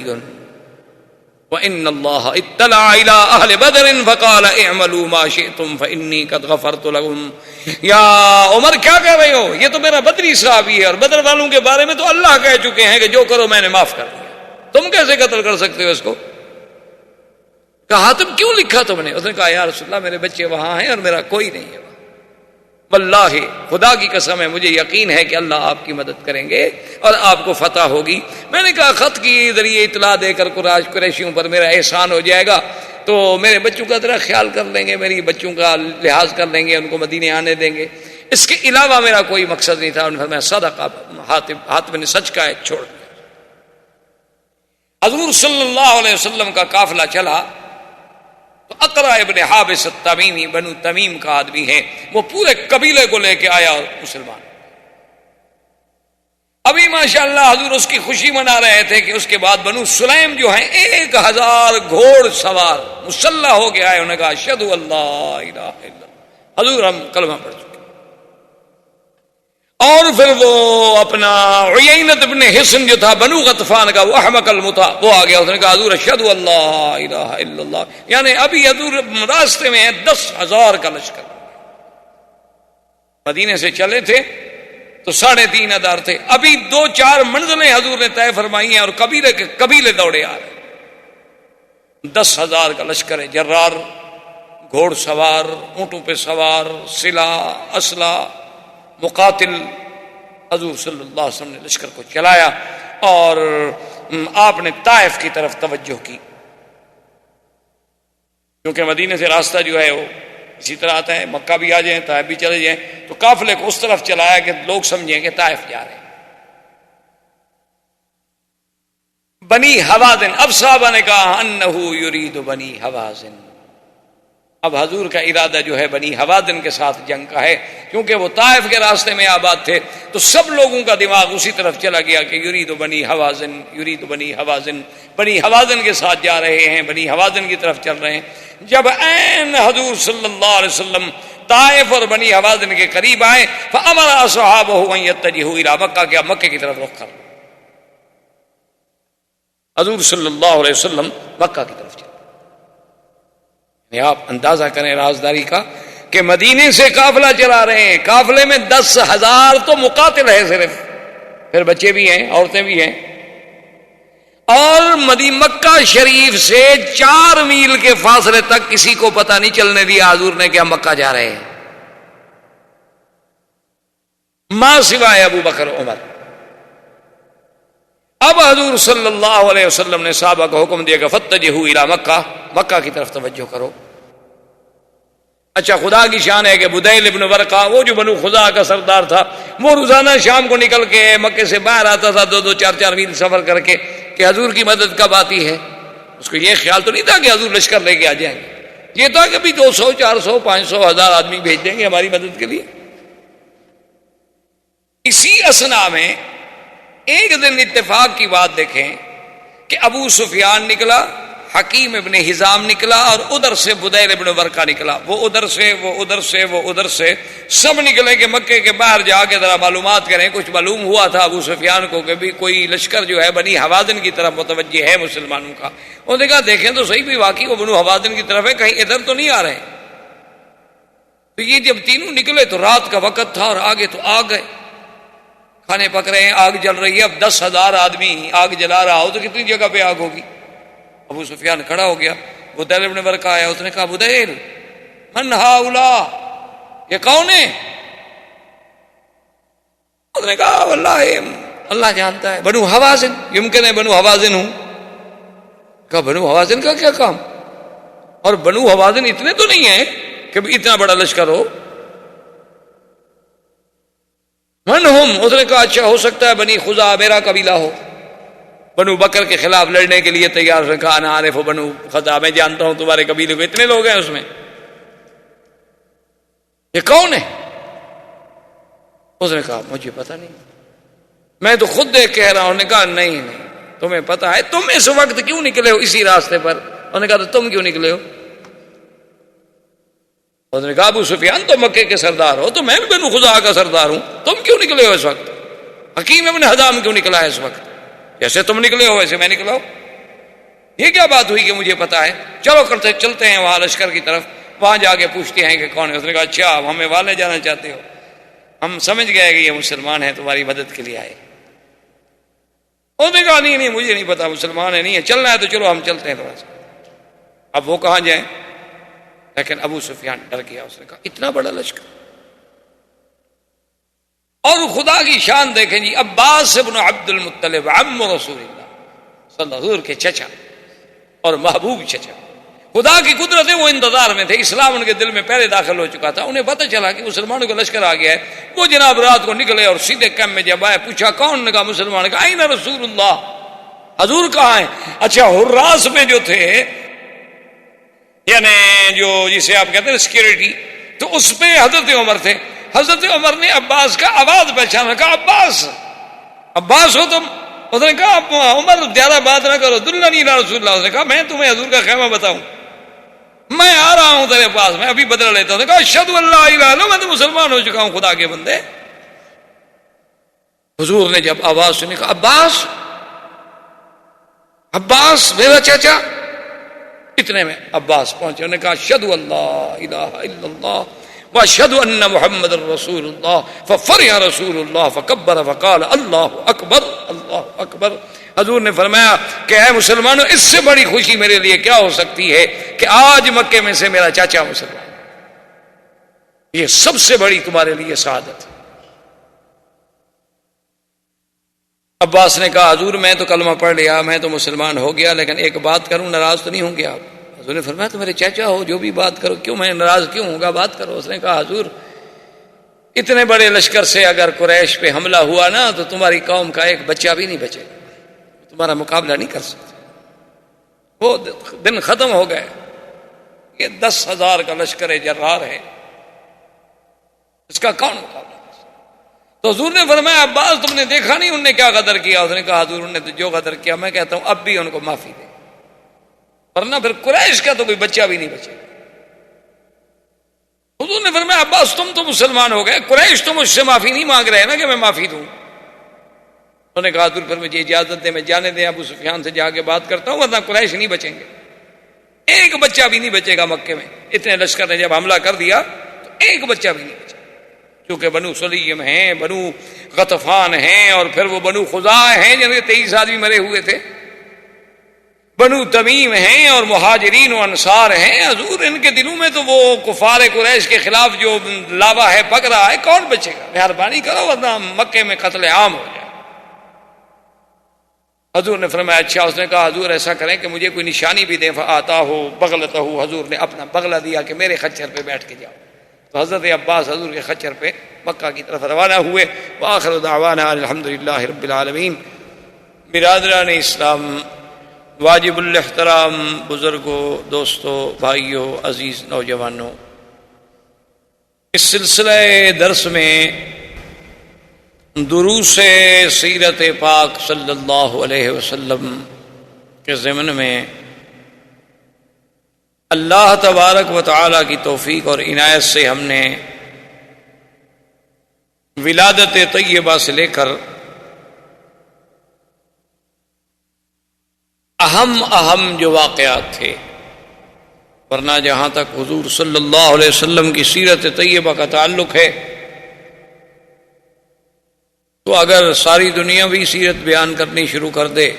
Speaker 2: وان الله اطلع الى اهل بدر فقال اعملوا ما شئتم فاني قد غفرت لهم. یا عمر کیا کہہ رہے ہو؟ یہ تو میرا بدری صحابی ہے، اور بدر والوں کے بارے میں تو اللہ کہہ چکے ہیں کہ جو کرو میں نے معاف کر دیا. تم کیسے قتل کر سکتے ہو اس کو؟ کہا حاتم کیوں لکھا تم نے؟ اس نے کہا یا رسول اللہ میرے بچے وہاں ہیں اور میرا کوئی نہیں ہے. واللہ خدا کی قسم ہے مجھے یقین ہے کہ اللہ آپ کی مدد کریں گے اور آپ کو فتح ہوگی. میں نے کہا خط کی ذریعے اطلاع دے کر قریشیوں پر میرا احسان ہو جائے گا تو میرے بچوں کا ذرا خیال کر لیں گے، میری بچوں کا لحاظ کر لیں گے، ان کو مدینے آنے دیں گے. اس کے علاوہ میرا کوئی مقصد نہیں تھا. انہوں نے فرمایا صدق، حاتم نے سچ کہا ہے، چھوڑ دیا. حضور صلی اللہ علیہ وسلم کا قافلہ چلا تو اقرا ابن حابس التمیمی، بنو تمیم کا آدمی ہے، وہ پورے قبیلے کو لے کے آیا اور مسلمان. ابھی ماشاءاللہ حضور اس کی خوشی منا رہے تھے کہ اس کے بعد بنو سلیم جو ہیں 1000 گھوڑ سوار مسلح ہو کے آئے. انہوں نے کہا اشہدو اللہ الہ الا اللہ، حضور ہم کلمہ پڑھ چکے. اور پھر وہ اپنا عیینت ابن حصن جو تھا بنو غطفان کا، وہ احمق المتا، وہ آ گیا، اس نے کہا حضور اشہد اللہ الہ الا اللہ، یعنی ابھی حضور راستے میں ہے 10,000 کا لشکر، مدینے سے چلے تھے تو 3,500 تھے، ابھی 2-4 منزلیں حضور نے طے فرمائی ہیں اور قبیلے دوڑے آ رہے، 10,000 کا لشکر ہے، جرار، گھوڑ سوار، اونٹوں پہ سوار، سلاح، اسلحہ، مقاتل، حضور صلی اللہ علیہ وسلم نے لشکر کو چلایا اور آپ نے طائف کی طرف توجہ کی، کیونکہ مدینے سے راستہ جو ہے وہ اسی طرح آتا ہے، مکہ بھی آ جائیں طائف بھی چلے جائیں، تو قافلے کو اس طرف چلایا کہ لوگ سمجھیں کہ طائف جا رہے ہیں۔ بنی حوازن، اب صحابہ نے کہا انہو یرید بنی حوازن، اب حضور کا ارادہ جو ہے بنی حوازن کے ساتھ جنگ کا ہے، کیونکہ وہ طائف کے راستے میں آباد تھے، تو سب لوگوں کا دماغ اسی طرف چلا گیا کہ یرید بنی حوازن، یرید بنی حوازن، بنی حوازن کے ساتھ جا رہے ہیں، بنی حوازن کی طرف چل رہے ہیں۔ جب عین حضور صلی اللہ علیہ وسلم طائف اور بنی حوازن کے قریب آئے، فامر اصحابہ ان یتجہوا الی مکہ، کہ اب مکے کی طرف رخ کر، حضور صلی اللہ علیہ وسلم مکہ کی طرف چلے۔ آپ اندازہ کریں رازداری کا کہ مدینے سے قافلہ چلا رہے ہیں، قافلے میں 10,000 تو مقاتل ہے صرف، پھر بچے بھی ہیں، عورتیں بھی ہیں، اور مکہ شریف سے 4 میل کے فاصلے تک کسی کو پتہ نہیں چلنے دیا حضور نے کہ ہم مکہ جا رہے ہیں، ماں سوائے ابو بکر عمر۔ اب حضور صلی اللہ علیہ وسلم نے صحابہ کو حکم دیا کہ فتجہوا الی مکہ، مکہ کی طرف توجہ کرو۔ اچھا، خدا کی شان ہے کہ بدیل ابن ورقہ، وہ جو بنو خزاعہ کا سردار تھا، وہ روزانہ شام کو نکل کے مکے سے باہر آتا تھا 2-2 4-4 میل سفر کر کے کہ حضور کی مدد کب آتی ہے۔ اس کو یہ خیال تو نہیں تھا کہ حضور لشکر لے کے آ جائیں گے، یہ تھا کہ بھی 200 400 500 1000 آدمی بھیج دیں گے ہماری مدد کے لیے۔ اسی اثنا میں ایک دن اتفاق کی بات دیکھیں کہ ابو سفیان نکلا، حکیم ابن حزام نکلا، اور ادھر سے بدیل ابن ورقہ نکلا، وہ ادھر سے وہ ادھر سے وہ ادھر سے، سب نکلے کہ مکے کے باہر جا کے ذرا معلومات کریں۔ کچھ معلوم ہوا تھا ابو سفیان کو کہ بھی کوئی لشکر جو ہے بنی حوازن کی طرف متوجہ ہے مسلمانوں کا۔ انہوں نے کہا دیکھیں تو صحیح، بھی واقعی وہ بنو حوازن کی طرف ہے، کہیں ادھر تو نہیں آ رہے۔ تو یہ جب تینوں نکلے تو رات کا وقت تھا اور آگے تو آگ گئے، کھانے پک رہے ہیں، آگ جل رہی ہے۔ اب 10,000 آدمی آگ جلا رہا ہو تو کتنی جگہ پہ آگ ہوگی۔ ابو سفیان کھڑا ہو گیا، بدیل ابن ورقہ آیا، اس نے کہا بدیل من ہؤلاء، یہ کون ہے؟ اس نے کہا واللہ اللہ جانتا ہے، بنو حوازن، یمکن ہے بنو حوازن ہوں۔ کہا بنو حوازن کا کیا کام؟ اور بنو حوازن اتنے تو نہیں ہیں کہ اتنا بڑا لشکر ہو۔ من ہم، اس نے کہا اچھا ہو سکتا ہے بنی خزاعہ میرا قبیلہ ہو، بنو بکر کے خلاف لڑنے کے لیے تیار۔ نے کہا انا عارف بنو خزاعہ، میں جانتا ہوں تمہارے قبیلے کو، اتنے لوگ ہیں اس میں، یہ کون ہے؟ اس نے کہا مجھے پتہ نہیں، میں تو خود دیکھ کہہ رہا ہوں۔ نے کہا نہیں تمہیں پتہ ہے، تم اس وقت کیوں نکلے ہو اسی راستے پر؟ انہوں نے کہا تو تم کیوں نکلے ہو؟ اس نے کہا ابو سفیان تو مکے کے سردار ہو، تو میں بھی بنو خزاعہ کا سردار ہوں، تم کیوں نکلے ہو اس وقت؟ حکیم ابن حزام کیوں نکلا ہے اس وقت؟ جیسے تم نکلے ہو ویسے میں نکلا ہوں۔ یہ کیا بات ہوئی کہ مجھے پتا ہے؟ چلو چلتے ہیں وہاں لشکر کی طرف، وہاں جا کے پوچھتے ہیں کہ کون ہے۔ اس نے کہا اچھا آپ ہمیں والے جانا چاہتے ہو، ہم سمجھ گئے کہ یہ مسلمان ہیں، تمہاری مدد کے لیے آئے۔ اس نے کہا نہیں مجھے نہیں پتا مسلمان ہے، نہیں ہے، چلنا ہے تو چلو ہم چلتے ہیں تھوڑا سا۔ اب وہ کہاں جائیں؟ لیکن ابو سفیان ڈر گیا، اس نے کہا اتنا بڑا لشکر۔ اور خدا کی شان دیکھیں جی، عباس ابن عبد المطلب عم رسول اللہ صلی اللہ علیہ وسلم کے چچا اور محبوب چچا، خدا کی قدرت ہے، وہ انتظار میں تھے، اسلام ان کے دل میں پہلے داخل ہو چکا تھا۔ انہیں پتہ چلا کہ مسلمانوں کا لشکر آ گیا ہے۔ وہ جناب رات کو نکلے اور سیدھے کیمپ میں جب آئے، پوچھا کون؟ نے کہا مسلمان۔ کہا این رسول اللہ، حضور کہاں ہیں؟ اچھا حراس میں جو تھے، یعنی جو جسے آپ کہتے ہیں سیکورٹی، تو اس پہ حضرت عمر تھے۔ حضرت عمر نے عباس کا آواز پہچانا، کہا عباس، عباس ہو تم؟ اس نے کہا عمر زیادہ بات نہ کرو، دلنی الی رسول اللہ۔ اس نے کہا میں تمہیں حضور کا خیمہ بتاؤں، میں آ رہا ہوں تیرے پاس، میں ابھی بدلا لیتا ہوں۔ نے کہا اشہد ان لا الہ الا اللہ، میں تو مسلمان ہو چکا ہوں خدا کے بندے۔ حضور نے جب آواز سنی کہا عباس، عباس میرا چاچا. اتنے میں عباس پہنچے، انہوں نے کہا اشہد اللہ الہ الا اللہ واشہد ان محمد رسول اللہ. ففرح رسول اللہ فکبر فقال اللہ اکبر اللہ اکبر. حضور نے فرمایا کہ اے مسلمانوں، اس سے بڑی خوشی میرے لیے کیا ہو سکتی ہے کہ آج مکے میں سے میرا چاچا مسلمان. یہ سب سے بڑی تمہارے لیے سعادت ہے. عباس نے کہا حضور میں تو کلمہ پڑھ لیا، میں تو مسلمان ہو گیا، لیکن ایک بات کروں، ناراض تو نہیں ہوں گے آپ؟ حضور نے فرمایا تو میرے چاچا ہو، جو بھی بات کرو، کیوں میں ناراض کیوں ہوں گا، بات کرو. اس نے کہا حضور اتنے بڑے لشکر سے اگر قریش پہ حملہ ہوا نا تو تمہاری قوم کا ایک بچہ بھی نہیں بچے، تمہارا مقابلہ نہیں کر سکتے. وہ دن ختم ہو گئے. یہ 10,000 کا لشکر جرار ہے، اس کا کون مقابلہ؟ تو حضور نے فرمایا عباس تم نے دیکھا نہیں انہوں نے کیا غدر کیا؟ اس نے کہا حضور انہوں نے تو جو غدر کیا، میں کہتا ہوں اب بھی ان کو معافی دے، ورنہ پھر قریش کا تو کوئی بچہ بھی نہیں بچے. حضور نے فرمایا عباس تم تو مسلمان ہو گئے، قریش تو مجھ سے معافی نہیں مانگ رہے نا کہ میں معافی دوں. انہوں نے کہا حضور پھر مجھے اجازت دیں، میں جانے دیں ابو سفیان سے جا کے بات کرتا ہوں، ورنہ قریش نہیں بچیں گے، ایک بچہ بھی نہیں بچے گا مکے میں. اتنے لشکر نے جب حملہ کر دیا تو ایک بچہ بھی نہیں بچا، کیونکہ بنو سلیم ہیں، بنو غطفان ہیں، اور پھر وہ بنو خزاع ہیں جن کے 23 آدمی مرے ہوئے تھے، بنو تمیم ہیں، اور مہاجرین و انصار ہیں. حضور ان کے دلوں میں تو وہ کفار قریش کے خلاف جو لاوا ہے پک رہا ہے، کون بچے گا؟ مہربانی کرو ورنہ مکے میں قتل عام ہو جائے. حضور نے فرمایا اچھا. اس نے کہا حضور ایسا کریں کہ مجھے کوئی نشانی بھی دیں. فآتا ہو بغلتہ، حضور نے اپنا بغلہ دیا کہ میرے خچر پہ بیٹھ کے جاؤ. تو حضرت عباس حضور کے خچر پہ مکہ کی طرف روانہ ہوئے. وآخر دعوانا الحمدللہ رب العالمین. برادران اسلام، واجب الاحترام بزرگوں، دوستوں، بھائیوں، عزیز نوجوانوں، اس سلسلہ درس میں دروس سیرت پاک صلی اللہ علیہ وسلم کے ضمن میں اللہ تبارک و تعالی کی توفیق اور عنایت سے ہم نے ولادت طیبہ سے لے کر اہم جو واقعات تھے، ورنہ جہاں تک حضور صلی اللہ علیہ وسلم کی سیرت طیبہ کا تعلق ہے تو اگر ساری دنیا بھی سیرت بیان کرنی شروع کر دے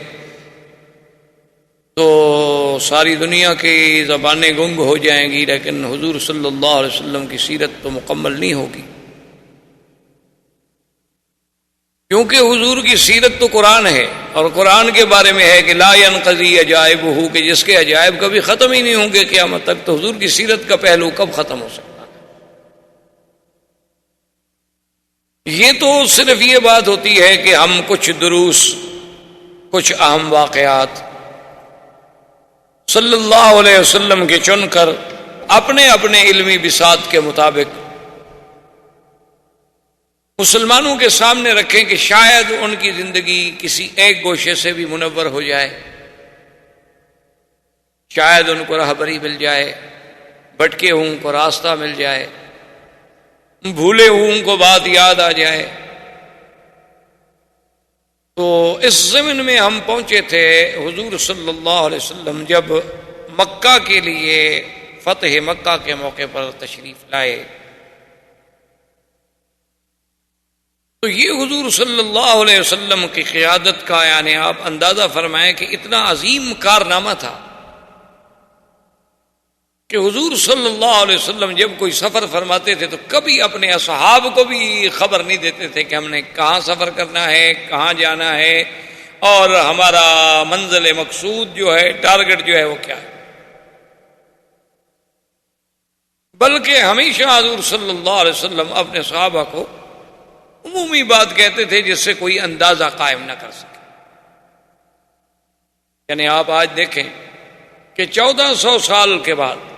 Speaker 2: تو ساری دنیا کی زبانیں گنگ ہو جائیں گی، لیکن حضور صلی اللہ علیہ وسلم کی سیرت تو مکمل نہیں ہوگی، کیونکہ حضور کی سیرت تو قرآن ہے، اور قرآن کے بارے میں ہے کہ لا ينقضی عجائبہ، کہ جس کے عجائب کبھی ختم ہی نہیں ہوں گے قیامت تک. تو حضور کی سیرت کا پہلو کب ختم ہو سکتا؟ یہ تو صرف یہ بات ہوتی ہے کہ ہم کچھ دروس، کچھ اہم واقعات صلی اللہ علیہ وسلم کے چن کر اپنے اپنے علمی بساط کے مطابق مسلمانوں کے سامنے رکھیں کہ شاید ان کی زندگی کسی ایک گوشے سے بھی منور ہو جائے، شاید ان کو راہبری مل جائے، بھٹکے ہوں کو راستہ مل جائے، بھولے ہوں کو بات یاد آ جائے. تو اس ضمن میں ہم پہنچے تھے حضور صلی اللہ علیہ وسلم جب مکہ کے لیے فتح مکہ کے موقع پر تشریف لائے تو یہ حضور صلی اللہ علیہ وسلم کی قیادت کا یعنی آپ اندازہ فرمائیں کہ اتنا عظیم کارنامہ تھا کہ حضور صلی اللہ علیہ وسلم جب کوئی سفر فرماتے تھے تو کبھی اپنے اصحاب کو بھی خبر نہیں دیتے تھے کہ ہم نے کہاں سفر کرنا ہے، کہاں جانا ہے، اور ہمارا منزل مقصود جو ہے، ٹارگٹ جو ہے وہ کیا ہے. بلکہ ہمیشہ حضور صلی اللہ علیہ وسلم اپنے صحابہ کو عمومی بات کہتے تھے جس سے کوئی اندازہ قائم نہ کر سکے. یعنی آپ آج دیکھیں کہ 1400 سال کے بعد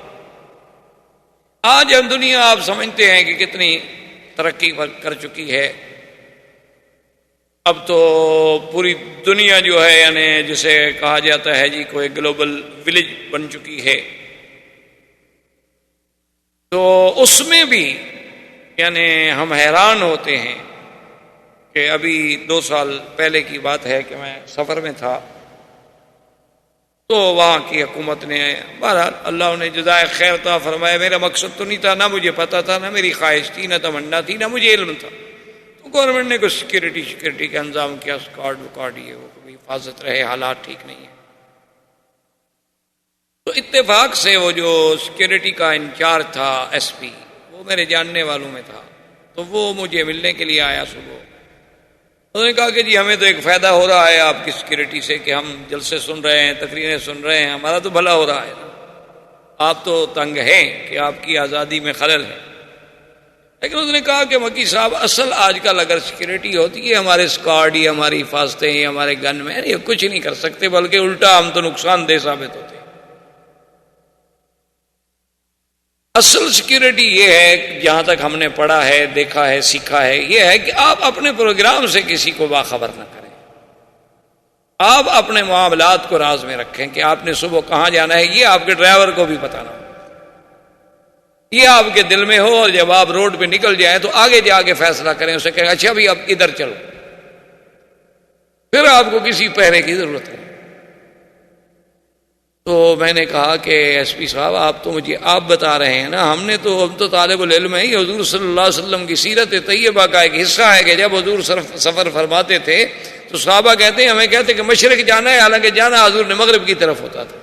Speaker 2: آج ہم دنیا آپ سمجھتے ہیں کہ کتنی ترقی کر چکی ہے. اب تو پوری دنیا جو ہے یعنی جسے کہا جاتا ہے جی کوئی گلوبل ولیج بن چکی ہے. تو اس میں بھی یعنی ہم حیران ہوتے ہیں کہ ابھی 2 سال پہلے کی بات ہے کہ میں سفر میں تھا، تو وہاں کی حکومت نے، بہرحال اللہ نے جزائے خیر عطا فرمایا، میرا مقصد تو نہیں تھا، نہ مجھے پتا تھا، نہ میری خواہش تھی، نہ تمنا تھی، نہ مجھے علم تھا، تو گورنمنٹ نے کوئی سیکورٹی کا انتظام کیا، اسکواڈ یہ وہ کوئی حفاظت رہے، حالات ٹھیک نہیں ہے۔ تو اتفاق سے وہ جو سیکورٹی کا انچارج تھا ایس پی، وہ میرے جاننے والوں میں تھا، تو وہ مجھے ملنے کے لیے آیا صبح۔ انہوں نے کہا کہ جی ہمیں تو ایک فائدہ ہو رہا ہے آپ کی سیکورٹی سے کہ ہم جلسے سن رہے ہیں، تقریریں سن رہے ہیں، ہمارا تو بھلا ہو رہا ہے، آپ تو تنگ ہیں کہ آپ کی آزادی میں خلل ہے۔ لیکن اس نے کہا کہ مکی صاحب اصل آج کل اگر سیکورٹی ہوتی ہے، ہمارے اسکواڈ یا ہماری حفاظتیں یا ہمارے گن مین یہ کچھ نہیں کر سکتے، بلکہ الٹا ہم تو نقصان دہ ثابت ہوتے ہیں۔ اصل سیکورٹی یہ ہے، جہاں تک ہم نے پڑھا ہے، دیکھا ہے، سیکھا ہے، یہ ہے کہ آپ اپنے پروگرام سے کسی کو باخبر نہ کریں، آپ اپنے معاملات کو راز میں رکھیں کہ آپ نے صبح کہاں جانا ہے، یہ آپ کے ڈرائیور کو بھی پتہ نہ ہو، یہ آپ کے دل میں ہو، اور جب آپ روڈ پہ نکل جائیں تو آگے جا کے فیصلہ کریں، اسے کہیں اچھا بھی اب ادھر چلو، پھر آپ کو کسی پہرے کی ضرورت ہے۔ تو میں نے کہا کہ ایس پی صاحب آپ تو مجھے آپ بتا رہے ہیں نا، ہم تو طالب العلم ہیں، یہ حضور صلی اللہ علیہ وسلم کی سیرت طیبہ کا ایک حصہ ہے کہ جب حضور سفر فرماتے تھے تو صحابہ کہتے ہیں، ہمیں کہتے کہ مشرق جانا ہے، حالانکہ جانا حضور نے مغرب کی طرف ہوتا تھا،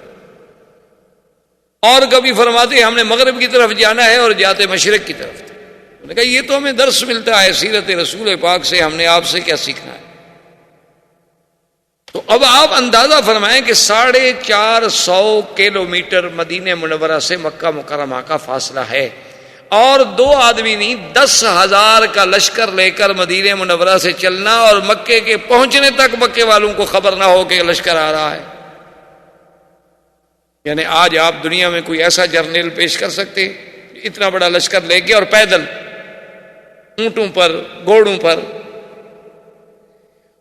Speaker 2: اور کبھی فرماتے ہم نے مغرب کی طرف جانا ہے اور جاتے مشرق کی طرف تھے۔ میں نے کہا یہ تو ہمیں درس ملتا ہے سیرت رسول پاک سے، ہم نے آپ سے کیا سیکھنا ہے؟ تو اب آپ اندازہ فرمائیں کہ 450 کلومیٹر مدینہ منورہ سے مکہ مکرمہ کا فاصلہ ہے، اور 2 آدمی نہیں 10,000 کا لشکر لے کر مدینہ منورہ سے چلنا، اور مکے کے پہنچنے تک مکے والوں کو خبر نہ ہو کہ لشکر آ رہا ہے۔ یعنی آج آپ دنیا میں کوئی ایسا جرنیل پیش کر سکتے اتنا بڑا لشکر لے کے اور پیدل، اونٹوں پر، گھوڑوں پر؟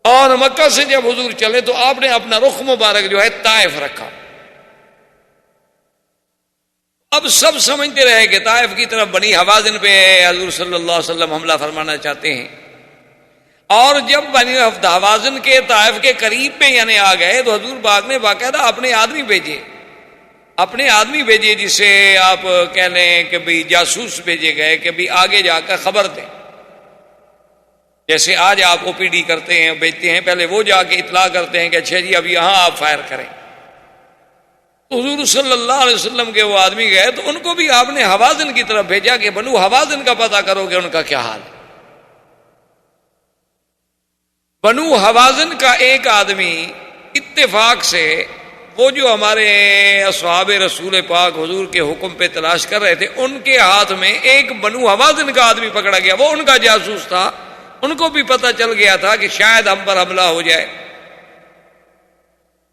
Speaker 2: اور مکہ سے جب حضور چلے تو آپ نے اپنا رخ مبارک جو ہے طائف رکھا۔ اب سب سمجھتے رہے کہ طائف کی طرف بنی حوازن پہ حضور صلی اللہ علیہ وسلم حملہ فرمانا چاہتے ہیں، اور جب بنی حوازن کے طائف کے قریب پہ یعنی آ گئے تو حضور پاک نے باقاعدہ اپنے آدمی بھیجے جسے آپ کہہ لیں کہ بھی جاسوس بھیجے گئے کہ بھی آگے جا کر خبر دیں، جیسے آج آپ او پی ڈی کرتے ہیں، بھیجتے ہیں، پہلے وہ جا کے اطلاع کرتے ہیں کہ اچھا جی اب یہاں آپ فائر کریں۔ تو حضور صلی اللہ علیہ وسلم کے وہ آدمی گئے تو ان کو بھی آپ نے حوازن کی طرف بھیجا کہ بنو حوازن کا پتہ کرو کہ ان کا کیا حال ہے۔ بنو حوازن کا ایک آدمی اتفاق سے وہ جو ہمارے اصحاب رسول پاک حضور کے حکم پہ تلاش کر رہے تھے، ان کے ہاتھ میں ایک بنو حوازن کا آدمی پکڑا گیا، وہ ان کا جاسوس تھا، ان کو بھی پتہ چل گیا تھا کہ شاید ہم پر حملہ ہو جائے،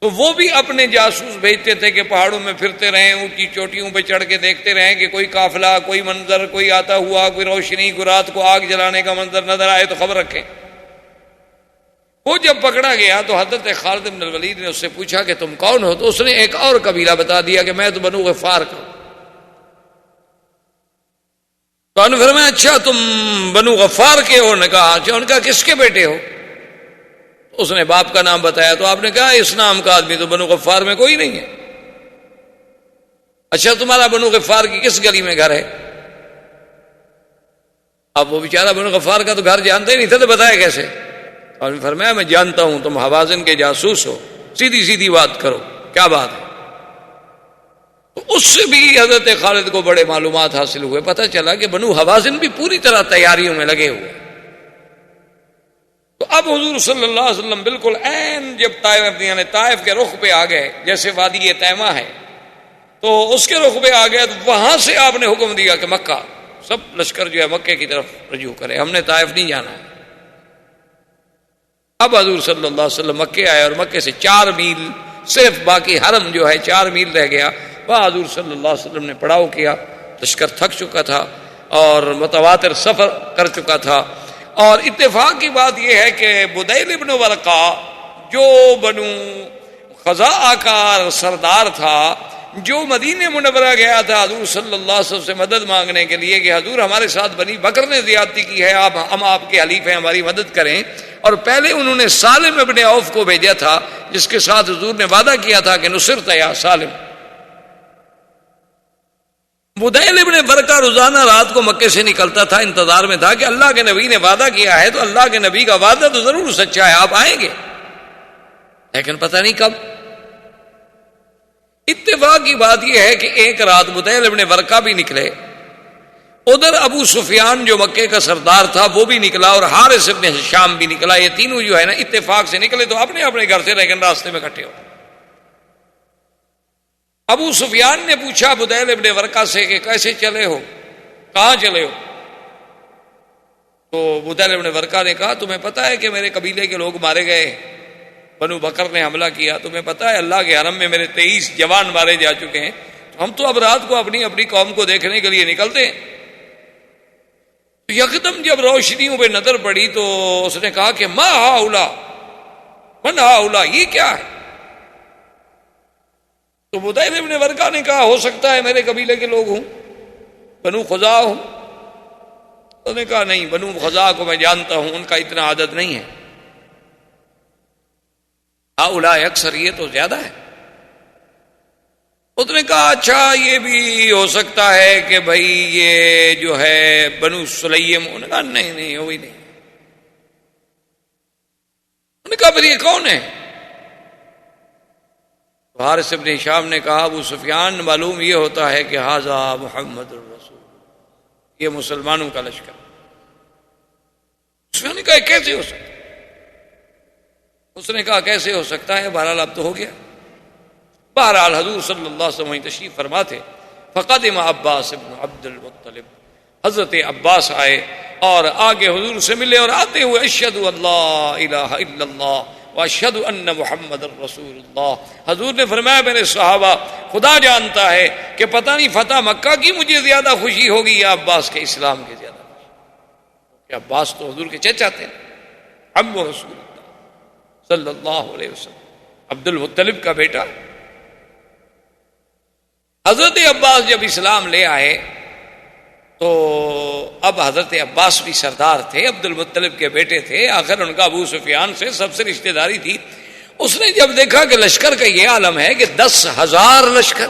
Speaker 2: تو وہ بھی اپنے جاسوس بھیجتے تھے کہ پہاڑوں میں پھرتے رہیں، اونچی چوٹیوں پہ چڑھ کے دیکھتے رہیں کہ کوئی قافلہ، کوئی منظر، کوئی آتا ہوا، کوئی روشنی، کوئی رات کو آگ جلانے کا منظر نظر آئے تو خبر رکھیں۔ وہ جب پکڑا گیا تو حضرت خالد بن الولید نے اس سے پوچھا کہ تم کون ہو؟ تو اس نے ایک اور قبیلہ بتا دیا کہ میں تو بنو غفار کا ہوں۔ تو انہوں نے فرمایا اچھا تم بنو غفار کے ہو؟ نے کہا اچھا۔ ان کا کس کے بیٹے ہو؟ اس نے باپ کا نام بتایا، تو آپ نے کہا اس نام کا آدمی تو بنو غفار میں کوئی نہیں ہے۔ اچھا تمہارا بنو غفار کی کس گلی میں گھر ہے؟ اب وہ بیچارہ بنو غفار کا تو گھر جانتا ہی نہیں تھا، تو بتایا کیسے؟ اور فرمایا میں جانتا ہوں تم حوازن کے جاسوس ہو، سیدھی بات کرو، کیا بات ہے؟ تو اس سے بھی حضرت خالد کو بڑے معلومات حاصل ہوئے، پتہ چلا کہ بنو حوازن بھی پوری طرح تیاریوں میں لگے ہوئے۔ تو اب حضور صلی اللہ علیہ وسلم بالکل عین جب طائف کے رخ پہ آ گئے، جیسے وادی تیمہ ہے تو اس کے رخ پہ آ گئے، تو وہاں سے آپ نے حکم دیا کہ مکہ سب لشکر جو ہے مکے کی طرف رجوع کرے، ہم نے طائف نہیں جانا ہے۔ اب حضور صلی اللہ علیہ وسلم مکے آئے، اور مکے سے 4 میل صرف باقی حرم جو ہے 4 میل رہ گیا، وہاں حضور صلی اللہ علیہ وسلم نے پڑاؤ کیا۔ لشکر تھک چکا تھا اور متواتر سفر کر چکا تھا، اور اتفاق کی بات یہ ہے کہ بدیل بن ورقہ جو بنو خزاعہ کا سردار تھا، جو مدینہ منورہ گیا تھا حضور صلی اللہ علیہ وسلم سے مدد مانگنے کے لیے کہ حضور ہمارے ساتھ بنی بکر نے زیادتی کی ہے، ہم آپ کے حلیف ہیں، ہماری مدد کریں، اور پہلے انہوں نے سالم ابن عوف کو بھیجا تھا جس کے ساتھ حضور نے وعدہ کیا تھا کہ نصرت یا سالم۔ بدیل ابن ورقہ روزانہ رات کو مکے سے نکلتا تھا، انتظار میں تھا کہ اللہ کے نبی نے وعدہ کیا ہے تو اللہ کے نبی کا وعدہ تو ضرور سچا ہے، آپ آئیں گے، لیکن پتہ نہیں کب۔ اتفاق کی بات یہ ہے کہ ایک رات بدیل ابن ورقہ بھی نکلے، ادھر ابو سفیان جو مکے کا سردار تھا وہ بھی نکلا، اور حارث ابن ہشام بھی نکلا، یہ تینوں جو ہے نا اتفاق سے نکلے تو اپنے اپنے گھر سے، لیکن راستے میں اکٹھے ہو۔ ابو سفیان نے پوچھا بدیل ابن ورقہ سے کہ کیسے چلے ہو، کہاں چلے ہو؟ تو بدیل ابن ورقہ نے کہا تمہیں پتہ ہے کہ میرے قبیلے کے لوگ مارے گئے، بنو بکر نے حملہ کیا، تمہیں پتہ ہے اللہ کے حرم میں میرے 23 جوان مارے جا چکے ہیں، تو ہم تو اب رات کو اپنی اپنی قوم کو دیکھنے کے لیے نکلتے ہیں۔ یکدم جب روشنیوں پہ نظر پڑی تو اس نے کہا کہ ما ہاؤلا من ہاؤلا، یہ کیا ہے؟ تو بدیل ابن ورقہ نے کہا ہو سکتا ہے میرے قبیلے کے لوگ ہوں، بنو خزاع ہوں۔ اس نے کہا نہیں، بنو خزاع کو میں جانتا ہوں، ان کا اتنا عدد نہیں ہے، ہاؤلا اکثر، یہ تو زیادہ ہے۔ اس نے کہا اچھا یہ بھی ہو سکتا ہے کہ بھائی یہ جو ہے بنو سلیم۔ انہوں نے کہا نہیں نہیں، وہی نہیں۔ انہوں نے کہا پھر یہ کون ہے؟ حارث ابن ہشام نے کہا ابو سفیان معلوم یہ ہوتا ہے کہ ھذا محمد الرسول، یہ مسلمانوں کا لشکر۔ سفیان نے کہا کیسے ہو سکتا؟ اس نے کہا کیسے ہو سکتا ہے، بہرحال اب تو ہو گیا۔ بہرحال حضور صلی اللہ علیہ وسلم تشریف فرما تھے، فقدم عباس ابن عبد المطلب، حضرت عباس آئے اور آگے حضور سے ملے، اور آتے ہوئے اشہد اللہ الہ الا اللہ واشہد ان محمد الرسول اللہ۔ حضور نے فرمایا میرے صحابہ خدا جانتا ہے کہ پتہ نہیں فتح مکہ کی مجھے زیادہ خوشی ہوگی یا عباس کے اسلام کی زیادہ خوشی، کہ عباس تو حضور کے چچا تھے، عم رسول اللہ صلی اللہ علیہ وسلم، عبد المطلب کا بیٹا۔ حضرت عباس جب اسلام لے آئے تو اب حضرت عباس بھی سردار تھے، عبد المطلب کے بیٹے تھے، آخر ان کا ابو سفیان سے سب سے رشتہ داری تھی۔ اس نے جب دیکھا کہ لشکر کا یہ عالم ہے کہ 10,000 لشکر،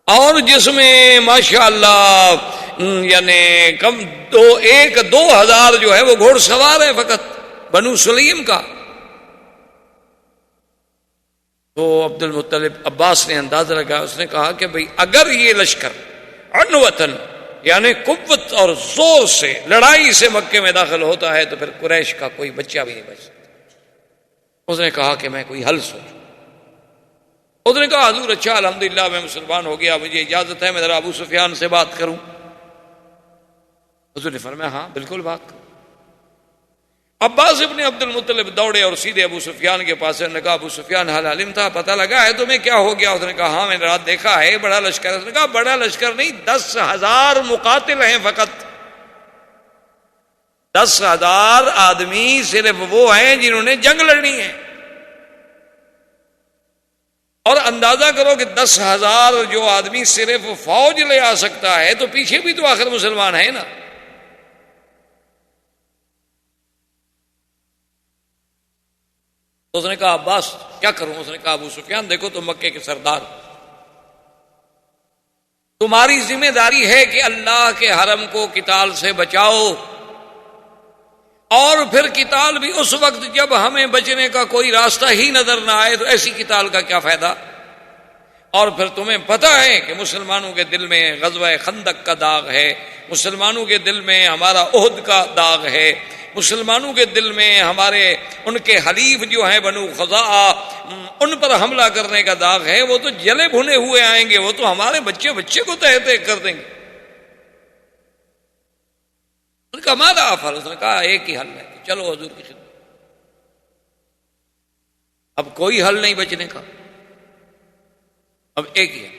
Speaker 2: اور جس میں ماشاءاللہ یعنی کم 2,000 جو ہے وہ گھوڑ سوار ہیں فقط بنو سلیم کا، تو عبد المطلب عباس نے اندازہ لگا، اس نے کہا کہ بھئی اگر یہ لشکر عنوتن یعنی قوت اور زور سے لڑائی سے مکے میں داخل ہوتا ہے تو پھر قریش کا کوئی بچہ بھی نہیں بچ سکتا۔ اس نے کہا کہ میں کوئی حل سوچوں۔ اس نے کہا حضور اچھا الحمدللہ میں مسلمان ہو گیا، مجھے اجازت ہے میں ذرا ابو سفیان سے بات کروں؟ حضور نے فرمایا ہاں بالکل بات کرو۔ عباس ابن عبد المطلب دوڑے اور سیدھے ابو سفیان کے پاس، نے کہا ابو سفیان حال علم تھا، پتہ لگا ہے تمہیں کیا ہو گیا؟ اس نے کہا ہاں میں نے رات دیکھا ہے بڑا لشکر۔ اس نے کہا بڑا لشکر نہیں، 10,000 مقاتل ہیں فقط، 10,000 آدمی صرف وہ ہیں جنہوں نے جنگ لڑنی ہے، اور اندازہ کرو کہ 10,000 جو آدمی صرف فوج لے آ سکتا ہے تو پیچھے بھی تو آخر مسلمان ہیں نا۔ تو اس نے کہا عباس کیا کروں؟ اس نے کہا ابو سفیان دیکھو تم مکے کے سردار، تمہاری ذمہ داری ہے کہ اللہ کے حرم کو قتال سے بچاؤ، اور پھر قتال بھی اس وقت جب ہمیں بچنے کا کوئی راستہ ہی نظر نہ آئے، تو ایسی قتال کا کیا فائدہ؟ اور پھر تمہیں پتہ ہے کہ مسلمانوں کے دل میں غزوہ خندق کا داغ ہے، مسلمانوں کے دل میں ہمارا احد کا داغ ہے، مسلمانوں کے دل میں ہمارے ان کے حلیف جو ہیں بنو خزاع ان پر حملہ کرنے کا داغ ہے، وہ تو جلے بھنے ہوئے آئیں گے، وہ تو ہمارے بچے کو تہہ تہہ کر دیں گے۔ ان کا ماذا افعل؟ اس نے کہا ایک ہی حل ہے کہ چلو حضور کی خدمت، اب کوئی حل نہیں بچنے کا، اب ایک ہی ہے۔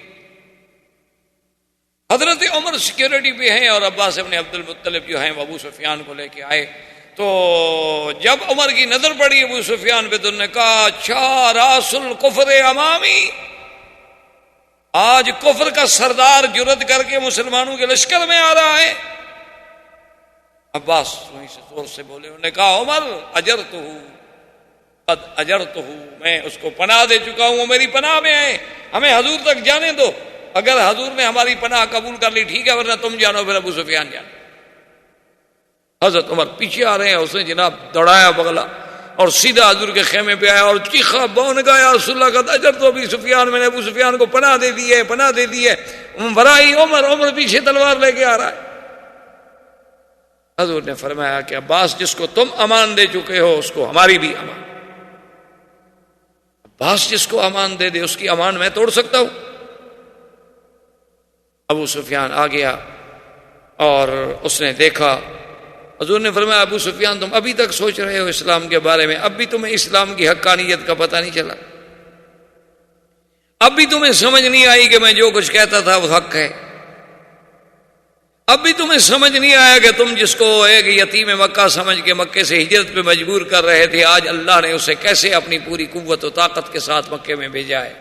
Speaker 2: حضرت عمر سیکیورٹی پہ ہیں اور عباس ابن عبد المطلب جو ہیں وہ ابو سفیان کو لے کے آئے، تو جب عمر کی نظر پڑی ابو سفیان پہ تو انہوں نے کہا اچھا راس الکفر امامی، آج کفر کا سردار جرأت کر کے مسلمانوں کے لشکر میں آ رہا ہے. عباس وہیں سے زور سے بولے, انہوں نے کہا عمر اجرتہ قد اجرتہ, میں اس کو پناہ دے چکا ہوں, وہ میری پناہ میں ہے, ہمیں حضور تک جانے دو. اگر حضور نے ہماری پناہ قبول کر لی ٹھیک ہے, ورنہ تم جانو پھر ابو سفیان جانو. حضرت عمر پیچھے آ رہے ہیں, اس نے جناب دوڑایا بغلا اور سیدھا حضور کے خیمے پہ آیا اور چیخا بون گایا, رسول اللہ کا اجر تو ابو سفیان, میں نے ابو سفیان کو پناہ دے دی ہے, پناہ دے دی ہے. برائی عمر, عمر پیچھے تلوار لے کے آ رہا ہے. حضور نے فرمایا کہ عباس جس کو تم امان دے چکے ہو اس کو ہماری بھی امان. عباس جس کو امان دے دے اس کی امان میں توڑ سکتا ہوں. ابو سفیان آ گیا اور اس نے دیکھا. حضور نے فرمایا ابو سفیان تم ابھی تک سوچ رہے ہو اسلام کے بارے میں, اب بھی تمہیں اسلام کی حقانیت کا پتہ نہیں چلا, اب بھی تمہیں سمجھ نہیں آئی کہ میں جو کچھ کہتا تھا وہ حق ہے, اب بھی تمہیں سمجھ نہیں آیا کہ تم جس کو ایک یتیم مکہ سمجھ کے مکے سے ہجرت پہ مجبور کر رہے تھے, آج اللہ نے اسے کیسے اپنی پوری قوت و طاقت کے ساتھ مکے میں بھیجا ہے.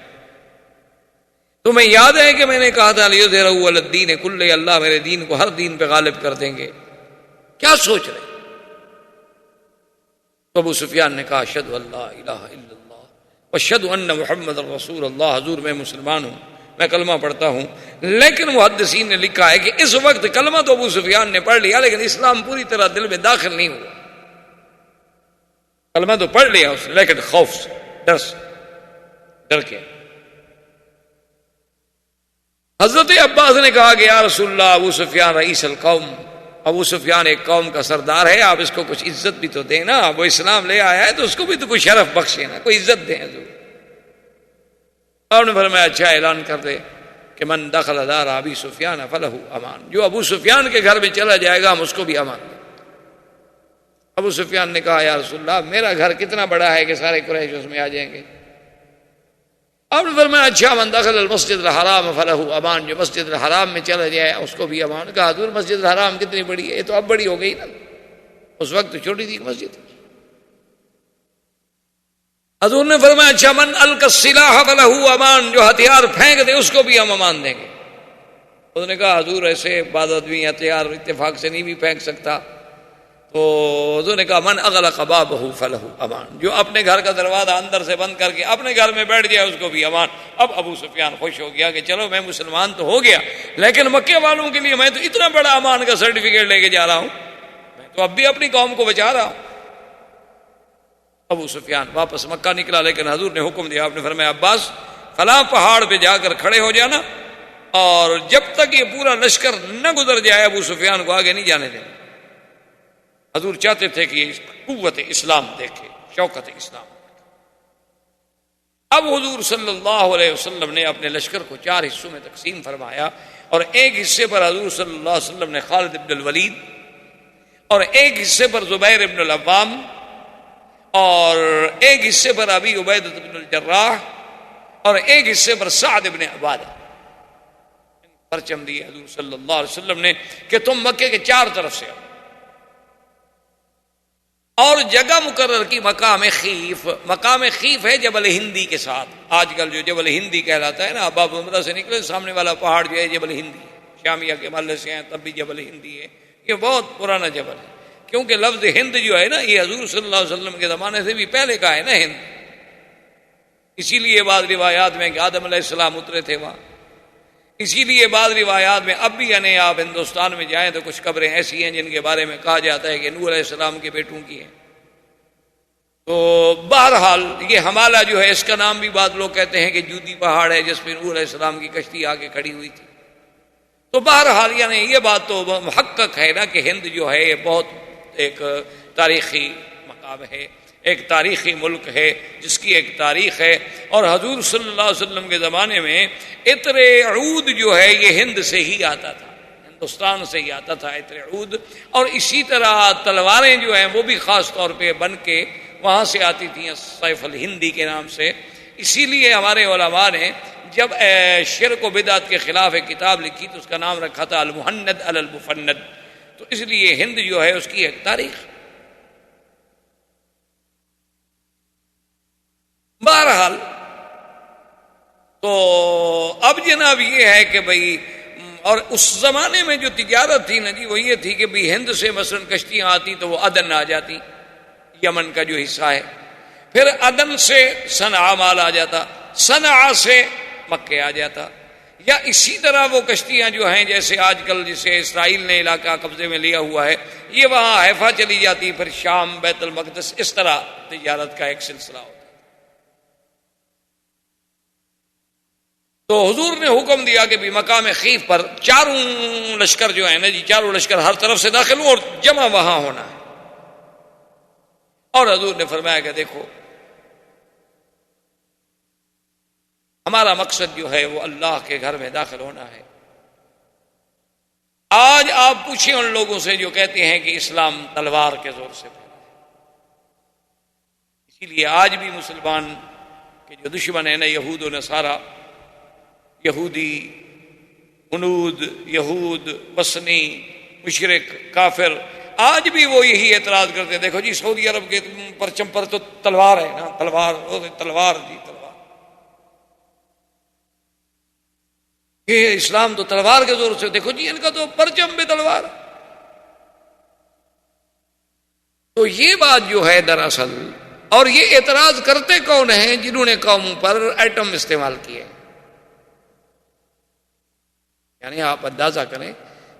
Speaker 2: تمہیں یاد ہے کہ میں نے کہا تھا لیظہرہ علی الدین کلہ, اللہ میرے دین کو ہر دین پہ غالب کر دیں گے. کیا سوچ رہے؟ تو ابو سفیان نے کہا اشہد ان لا الہ الا اللہ واشہد ان محمد رسول اللہ, حضور میں مسلمان ہوں, میں کلمہ پڑھتا ہوں. لیکن محدثین نے لکھا ہے کہ اس وقت کلمہ تو ابو سفیان نے پڑھ لیا لیکن اسلام پوری طرح دل میں داخل نہیں ہوا. کلمہ تو پڑھ لیا اس نے لیکن خوف سے, ڈر کے. حضرت عباس نے کہا کہ یا رسول اللہ ابو سفیان رئیس القوم, ابو سفیان ایک قوم کا سردار ہے, آپ اس کو کچھ عزت بھی تو دیں نا, وہ اسلام لے آیا ہے تو اس کو بھی تو کوئی شرف بخشے نا, کوئی عزت دیں حضور. آپ نے فرمایا اچھا اعلان کر دے کہ من دخل دار ابی سفیان فلہ امان, جو ابو سفیان کے گھر میں چلا جائے گا ہم اس کو بھی امان دیں. ابو سفیان نے کہا یا رسول اللہ میرا گھر کتنا بڑا ہے کہ سارے قریش اس میں آ جائیں گے. آپ نے فرمایا اچھا من دخل المسجد الحرام فلہ امان, جو مسجد الحرام میں چلا جائے اس کو بھی امان. کہا حضور مسجد الحرام کتنی بڑی ہے, یہ تو اب بڑی ہو گئی نا, اس وقت تو چھوٹی تھی مسجد. حضور نے فرمایا اچھا من القی السلاح فلہ امان, جو ہتھیار پھینک دے اس کو بھی ہم امان دیں گے. اس نے کہا حضور ایسے بعض آدمی ہتھیار اتفاق سے نہیں بھی پھینک سکتا. تو حضور نے کہا من اغلق بابہ فلہ امان, جو اپنے گھر کا دروازہ اندر سے بند کر کے اپنے گھر میں بیٹھ جائے اس کو بھی امان. اب ابو سفیان خوش ہو گیا کہ چلو میں مسلمان تو ہو گیا لیکن مکے والوں کے لیے میں تو اتنا بڑا امان کا سرٹیفکیٹ لے کے جا رہا ہوں, میں تو اب بھی اپنی قوم کو بچا رہا ہوں. ابو سفیان واپس مکہ نکلا لیکن حضور نے حکم دیا, آپ نے فرمایا عباس فلاں پہاڑ پہ جا کر کھڑے ہو جانا اور جب تک یہ پورا لشکر نہ گزر جائے ابو سفیان کو آگے نہیں جانے دینا. حضور چاہتے تھے کہ یہ قوت اسلام دیکھے, شوکت اسلام. اب حضور صلی اللہ علیہ وسلم نے اپنے لشکر کو 4 حصوں میں تقسیم فرمایا اور ایک حصے پر حضور صلی اللہ علیہ وسلم نے خالد بن الولید اور ایک حصے پر زبیر بن العوام اور ایک حصے پر ابی عبیدہ بن الجراح اور ایک حصے پر سعد بن عبادہ پرچم دیے حضور صلی اللہ علیہ وسلم نے کہ تم مکے کے 4 طرف سے آؤ. اور جگہ مقرر کی مقام خیف. مقام خیف ہے جبل ہندی کے ساتھ, آج کل جو جبل ہندی کہلاتا ہے نا, باب عمرہ سے نکلے سامنے والا پہاڑ جو ہے جبل ہندی, شامیہ کے محلے سے ہیں تب بھی جبل ہندی ہے. یہ بہت پرانا جبل ہے کیونکہ لفظ ہند جو ہے نا یہ حضور صلی اللہ علیہ وسلم کے زمانے سے بھی پہلے کا ہے نا ہند. اسی لیے بعض روایات میں کہ آدم علیہ السلام اترے تھے وہاں. اسی لیے بعض روایات میں اب بھی یعنی آپ ہندوستان میں جائیں تو کچھ قبریں ایسی ہیں جن کے بارے میں کہا جاتا ہے کہ نوح علیہ السلام کے بیٹوں کی ہیں. تو بہرحال یہ حمالہ جو ہے اس کا نام بھی بعض لوگ کہتے ہیں کہ جودی پہاڑ ہے جس پہ نوح علیہ السلام کی کشتی آ کے کھڑی ہوئی تھی. تو بہرحال یعنی یہ بات تو محقق ہے نا کہ ہند جو ہے یہ بہت ایک تاریخی مقام ہے, ایک تاریخی ملک ہے جس کی ایک تاریخ ہے. اور حضور صلی اللہ علیہ وسلم کے زمانے میں عطر عود جو ہے یہ ہند سے ہی آتا تھا, ہندوستان سے ہی آتا تھا عطر عود. اور اسی طرح تلواریں جو ہیں وہ بھی خاص طور پہ بن کے وہاں سے آتی تھیں سیف الہندی کے نام سے. اسی لیے ہمارے علماء نے جب شرک و بدعت کے خلاف ایک کتاب لکھی تو اس کا نام رکھا تھا المہند علی المفند. تو اس لیے ہند جو ہے اس کی ایک تاریخ. بہرحال تو اب جناب یہ ہے کہ بھئی، اور اس زمانے میں جو تجارت تھی نا جی وہ یہ تھی کہ بھئی ہند سے مثلا کشتیاں آتی تو وہ عدن آ جاتی، یمن کا جو حصہ ہے، پھر عدن سے صنعاء مال آ جاتا، صنعاء سے مکے آ جاتا، یا اسی طرح وہ کشتیاں جو ہیں جیسے آج کل جسے اسرائیل نے علاقہ قبضے میں لیا ہوا ہے، یہ وہاں حیفا چلی جاتی، پھر شام، بیت المقدس، اس طرح تجارت کا ایک سلسلہ ہوتا۔ تو حضور نے حکم دیا کہ بھی مقام خیف پر چاروں لشکر جو ہیں نا جی، چاروں لشکر ہر طرف سے داخل ہوں اور جمع وہاں ہونا ہے۔ اور حضور نے فرمایا کہ دیکھو ہمارا مقصد جو ہے وہ اللہ کے گھر میں داخل ہونا ہے۔ آج آپ پوچھیں ان لوگوں سے جو کہتے ہیں کہ اسلام تلوار کے زور سے پھیلا ہے، اسی لیے آج بھی مسلمان کے جو دشمن ہیں نا، یہود و نصارہ، یہودی، ہنود، یہود، وثنی، مشرک، کافر، آج بھی وہ یہی اعتراض کرتے ہیں، دیکھو جی سعودی عرب کے پرچم پر تو تلوار ہے نا، تلوار تلوار جی تلوار، یہ اسلام تو تلوار کے زور سے، دیکھو جی ان کا تو پرچم بھی تلوار۔ تو یہ بات جو ہے دراصل، اور یہ اعتراض کرتے کون ہیں؟ جنہوں نے قوموں پر ایٹم استعمال کیے، یعنی آپ اندازہ کریں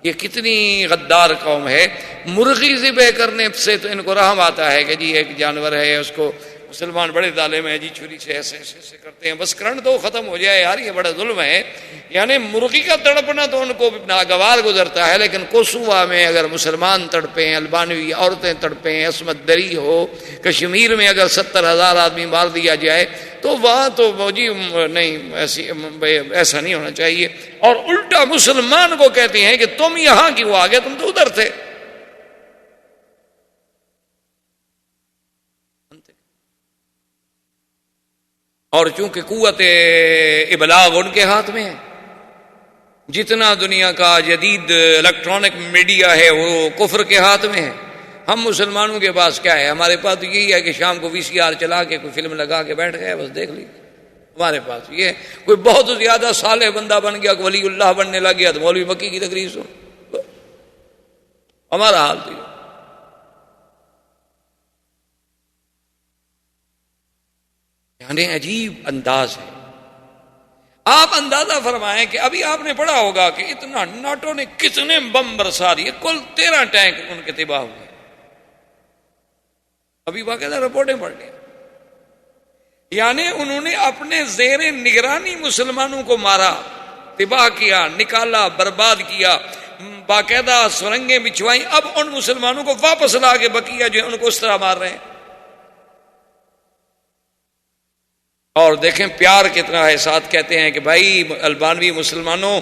Speaker 2: یہ کتنی غدار قوم ہے۔ مرغی ذبح کرنے سے تو ان کو رحم آتا ہے کہ جی ایک جانور ہے، اس کو مسلمان بڑے ظالم ہیں جی، چھری سے ایسے ایسے ایسے کرتے ہیں، بس کرنٹ تو ختم ہو جائے یار، یہ بڑا ظلم ہے۔ یعنی مرغی کا تڑپنا تو ان کو ناگوار گزرتا ہے، لیکن کوسووا میں اگر مسلمان تڑپیں، البانوی عورتیں تڑپیں، عصمت دری ہو، کشمیر میں اگر 70,000 آدمی مار دیا جائے تو وہاں تو جی نہیں، ایسا نہیں ہونا چاہیے۔ اور الٹا مسلمان کو کہتے ہیں کہ تم یہاں کیوں آ گئے، تم تو ادھر تھے۔ اور چونکہ قوت ابلاغ ان کے ہاتھ میں ہے، جتنا دنیا کا جدید الیکٹرانک میڈیا ہے وہ کفر کے ہاتھ میں ہے۔ ہم مسلمانوں کے پاس کیا ہے؟ ہمارے پاس تو یہی ہے کہ شام کو VCR چلا کے کوئی فلم لگا کے بیٹھ گئے، بس دیکھ لی۔ ہمارے پاس یہ ہے، کوئی بہت زیادہ صالح بندہ بن گیا، ولی اللہ بننے لگ گیا تو مولوی مکی کی تقریر سن۔ ہمارا حال تو یہ، یعنی عجیب انداز ہے۔ آپ اندازہ فرمائیں کہ ابھی آپ نے پڑھا ہوگا کہ اتنا ناٹو نے کتنے بم برسا دیے، کل 13 ٹینک ان کے تباہ ہوئے، ابھی باقاعدہ رپورٹیں پڑھ لیں۔ یعنی انہوں نے اپنے زیر نگرانی مسلمانوں کو مارا، تباہ کیا، نکالا، برباد کیا، باقاعدہ سرنگیں بچھوائیں، اب ان مسلمانوں کو واپس لا کے بقیہ جو ان کو اس طرح مار رہے ہیں۔ اور دیکھیں پیار کتنا ہے، ساتھ کہتے ہیں کہ بھائی البانوی مسلمانوں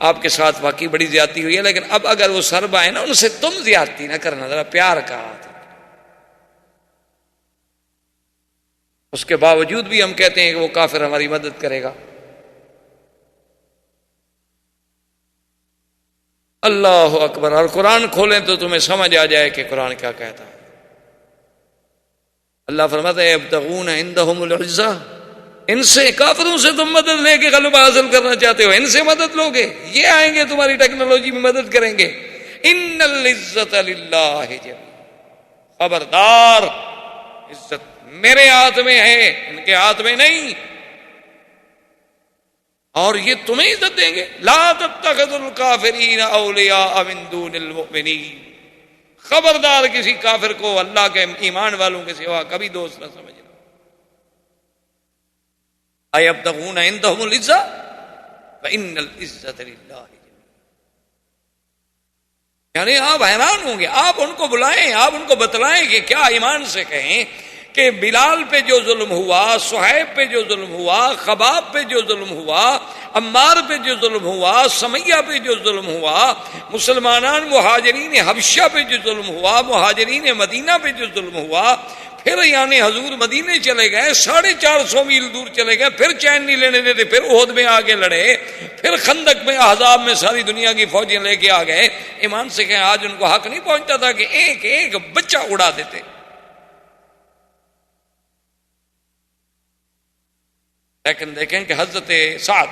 Speaker 2: آپ کے ساتھ واقعی بڑی زیادتی ہوئی ہے، لیکن اب اگر وہ سرب آئے نا ان سے تم زیادتی نہ کرنا، ذرا پیار کا ہاتھ۔ اس کے باوجود بھی ہم کہتے ہیں کہ وہ کافر ہماری مدد کرے گا۔ اللہ اکبر۔ اور قرآن کھولیں تو تمہیں سمجھ آ جائے کہ قرآن کیا کہتا ہے۔ اللہ فرماتا ہے یبتغون عندهم العزہ، ان سے، کافروں سے تم مدد لے کے غلبہ حاصل کرنا چاہتے ہو، ان سے مدد لوگے، یہ آئیں گے تمہاری ٹیکنالوجی میں مدد کریں گے۔ ان العزت للہ جميعا، خبردار عزت میرے ہاتھ میں ہے، ان کے ہاتھ میں نہیں، اور یہ تمہیں عزت دیں گے۔ لا تتخذوا الکافرین اولیاء من دون المؤمنین، خبردار کسی کافر کو اللہ کے ایمان والوں کے سوا کبھی دوست نہ سمجھنا۔ ایبتغون عندهم العزہ فإن العزۃ للہ، یعنی آپ حیران ہوں گے، آپ ان کو بلائیں، آپ ان کو بتلائیں کہ کیا ایمان سے کہیں کہ بلال پہ جو ظلم ہوا، صہیب پہ جو ظلم ہوا، خباب پہ جو ظلم ہوا، عمار پہ جو ظلم ہوا، سمیہ پہ جو ظلم ہوا، مسلمانان مہاجرین حبشہ پہ جو ظلم ہوا، مہاجرین مدینہ پہ جو ظلم ہوا، پھر یعنی حضور مدینے چلے گئے، 450 میل دور چلے گئے، پھر چین نہیں لینے دیتے، پھر احد میں آگے لڑے، پھر خندق میں احزاب میں ساری دنیا کی فوجیں لے کے آ گئے۔ ایمان سے کہیں آج ان کو حق نہیں پہنچتا تھا کہ ایک ایک بچہ اڑا دیتے؟ لیکن دیکھیں کہ حضرت سعد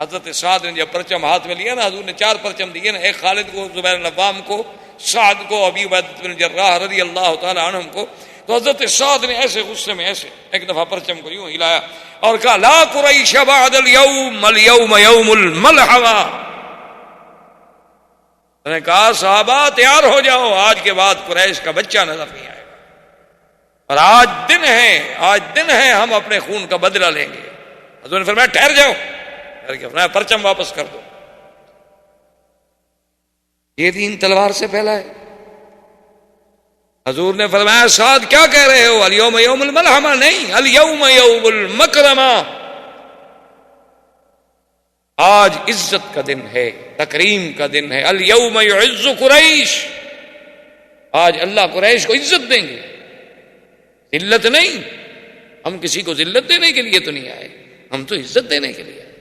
Speaker 2: حضرت سعد نے جب پرچم ہاتھ میں لیا نا، حضور نے 4 پرچم دیے نا، ایک خالد کو، زبیر بن عوام کو، سعد کو، ابی عبیدہ بن جراح رضی اللہ تعالی عنہم کو. تو حضرت سعد نے ایسے غصے میں ایسے ایک دفعہ پرچم کو یوں ہلایا اور کہا لا قریش بعد اليوم، اليوم یوم الملحمہ. میں نے کہا صحابہ تیار ہو جاؤ، آج کے بعد قریش کا بچہ نظر نہیں آئے گا، اور آج دن ہے ہم اپنے خون کا بدلہ لیں گے. حضور نے فرمایا ٹھہر جاؤ، فرمایا پرچم واپس کر دو. یہ دین تلوار سے پھیلا ہے. حضور نے فرمایا سعد کیا کہہ رہے ہو، الیوم یوم الملحمہ نہیں، الیوم یوم المکرمہ. آج عزت کا دن ہے، تکریم کا دن ہے. الیوم یعز قریش، آج اللہ قریش کو عزت دیں گے، ذلت نہیں. ہم کسی کو ذلت دینے کے لیے تو نہیں آئے، ہم تو عزت دینے کے لیے آئے.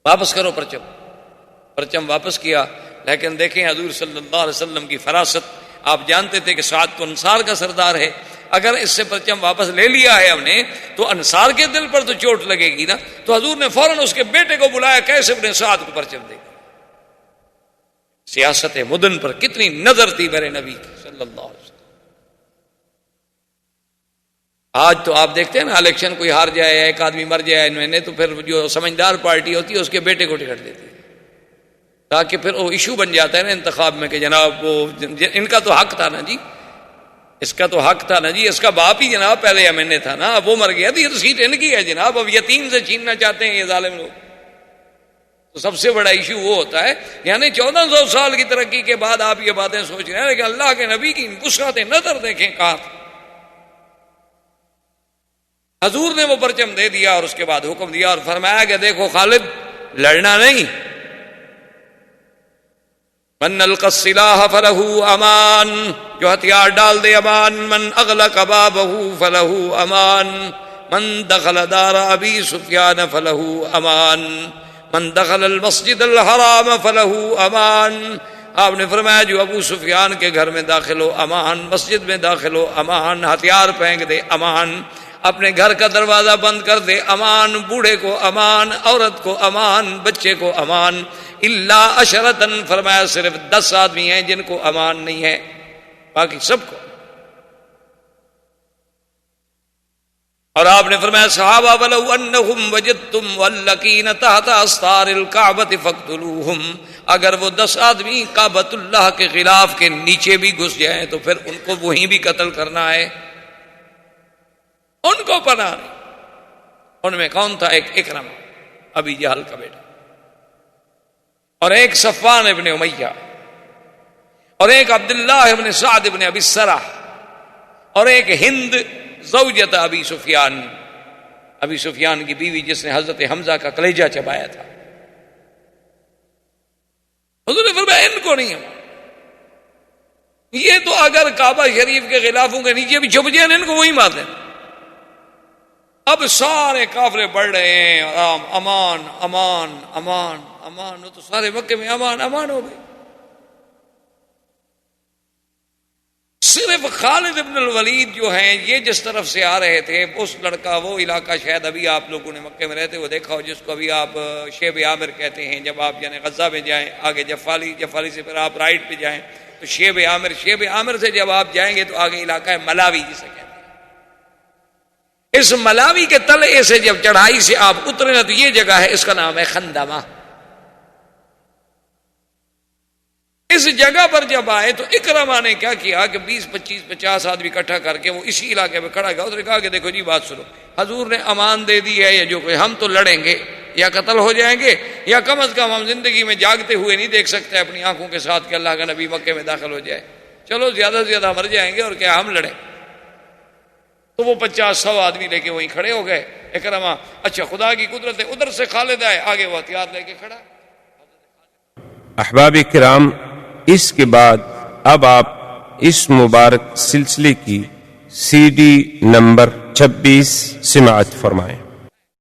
Speaker 2: واپس کرو پرچم واپس کیا. لیکن دیکھیں حضور صلی اللہ علیہ وسلم کی فراست. آپ جانتے تھے کہ سعد تو انصار کا سردار ہے، اگر اس سے پرچم واپس لے لیا ہے ہم نے تو انصار کے دل پر تو چوٹ لگے گی نا. تو حضور نے فوراً اس کے بیٹے کو بلایا، کیسے اپنے سعد کو پرچم دے گا. سیاست مدن پر کتنی نظر تھی میرے نبی کی صلی اللہ علیہ وسلم. آج تو آپ دیکھتے ہیں نا، الیکشن کوئی ہار جائے، ایک آدمی مر جائے میں نے، تو پھر جو سمجھدار پارٹی ہوتی ہے اس کے بیٹے کو ٹکٹ دیتی ہے، تاکہ پھر وہ ایشو بن جاتا ہے نا انتخاب میں کہ جناب وہ ان کا تو حق تھا نا جی، اس کا تو حق تھا نا جی، اس کا باپ ہی جناب پہلے MNA تھا نا، اب وہ مر گیا تو یہ تو سیٹ ان کی ہے جناب، اب یتیم سے چھیننا چاہتے ہیں یہ ظالم لوگ. تو سب سے بڑا ایشو وہ ہوتا ہے. یعنی 1400 سال کی ترقی کے بعد آپ یہ باتیں سوچ رہے ہیں، لیکن اللہ کے نبی کی وسعت نظر دیکھیں کہاں. حضور نے وہ پرچم دے دیا اور اس کے بعد حکم دیا اور فرمایا کہ دیکھو خالد، لڑنا نہیں. من القى السلاح فله امان، جو ہتھیار ڈال دے امان. من اغلق بابه فله امان. من دخل دار ابی سفیان فله امان. من دخل المسجد الحرام فله امان. آپ نے فرمایا جو ابو سفیان کے گھر میں داخل ہو امان، مسجد میں داخل ہو امان، ہتھیار پھینک دے امان، اپنے گھر کا دروازہ بند کر دے امان، بوڑھے کو امان، عورت کو امان، بچے کو امان. الا عشرتن، فرمایا صرف 10 آدمی ہیں جن کو امان نہیں ہے، باقی سب کو. اور آپ نے فرمایا صحابہ ولو انہم وجدتم واللکین تحت استار الکعبۃ فاقتلوہم، اگر وہ 10 آدمی کعبۃ اللہ کے خلاف کے نیچے بھی گھس جائیں تو پھر ان کو وہیں بھی قتل کرنا ہے، ان کو پناہ نہیں. ان میں کون تھا؟ ایک اکرمہ ابی جہل کا بیٹا، اور ایک صفوان ابن امیہ، اور ایک عبداللہ ابن سعد ابن ابی السرح، اور ایک ہند زوجت ابی سفیان، ابی سفیان کی بیوی جس نے حضرت حمزہ کا کلیجہ چبایا تھا. حضور نے فرمایا ان کو نہیں. یہ تو اگر کعبہ شریف کے غلافوں کے نیچے بھی چھپ جائیں ان کو وہی مار دیں. اب سارے کافرے بڑھ رہے ہیں، امان امان امان امان، تو سارے مکے میں امان امان ہو گئے. صرف خالد ابن الولید جو ہیں یہ جس طرف سے آ رہے تھے، اس لڑکا وہ علاقہ شاید ابھی آپ لوگوں نے مکے میں رہتے وہ دیکھا ہو، جس کو ابھی آپ شیب عامر کہتے ہیں. جب آپ یعنی غزہ میں جائیں آگے جفالی سے پھر آپ رائٹ پہ جائیں تو شیب عامر سے جب آپ جائیں گے تو آگے علاقہ ہے ملاوی جسے کہتے ہیں. اس ملاوی کے تلے سے جب چڑھائی سے آپ اترے نا تو یہ جگہ ہے، اس کا نام ہے خندمہ. اس جگہ پر جب آئے تو اکرمہ نے کیا کیا کہ 20 25 50 آدمی اکٹھا کر کے وہ اسی علاقے میں کھڑا گیا. اس نے کہا کہ دیکھو جی بات سنو، حضور نے امان دے دی ہے، یا جو کوئی ہم تو لڑیں گے یا قتل ہو جائیں گے، یا کم از کم ہم زندگی میں جاگتے ہوئے نہیں دیکھ سکتے اپنی آنکھوں کے ساتھ کہ اللہ کا نبی مکے میں داخل ہو جائے. چلو زیادہ سے زیادہ مر جائیں گے اور کیا ہم لڑیں. تو وہ 50-100 آدمی لے کے وہیں کھڑے ہو گئے. اکرمہ اچھا خدا کی قدرت ہے، ادھر سے خالد آئے، آگے وہ ہتھیار لے کے کھڑا.
Speaker 1: احباب کرام، اس کے بعد اب آپ اس مبارک سلسلے کی CD نمبر 26 سماعت فرمائیں.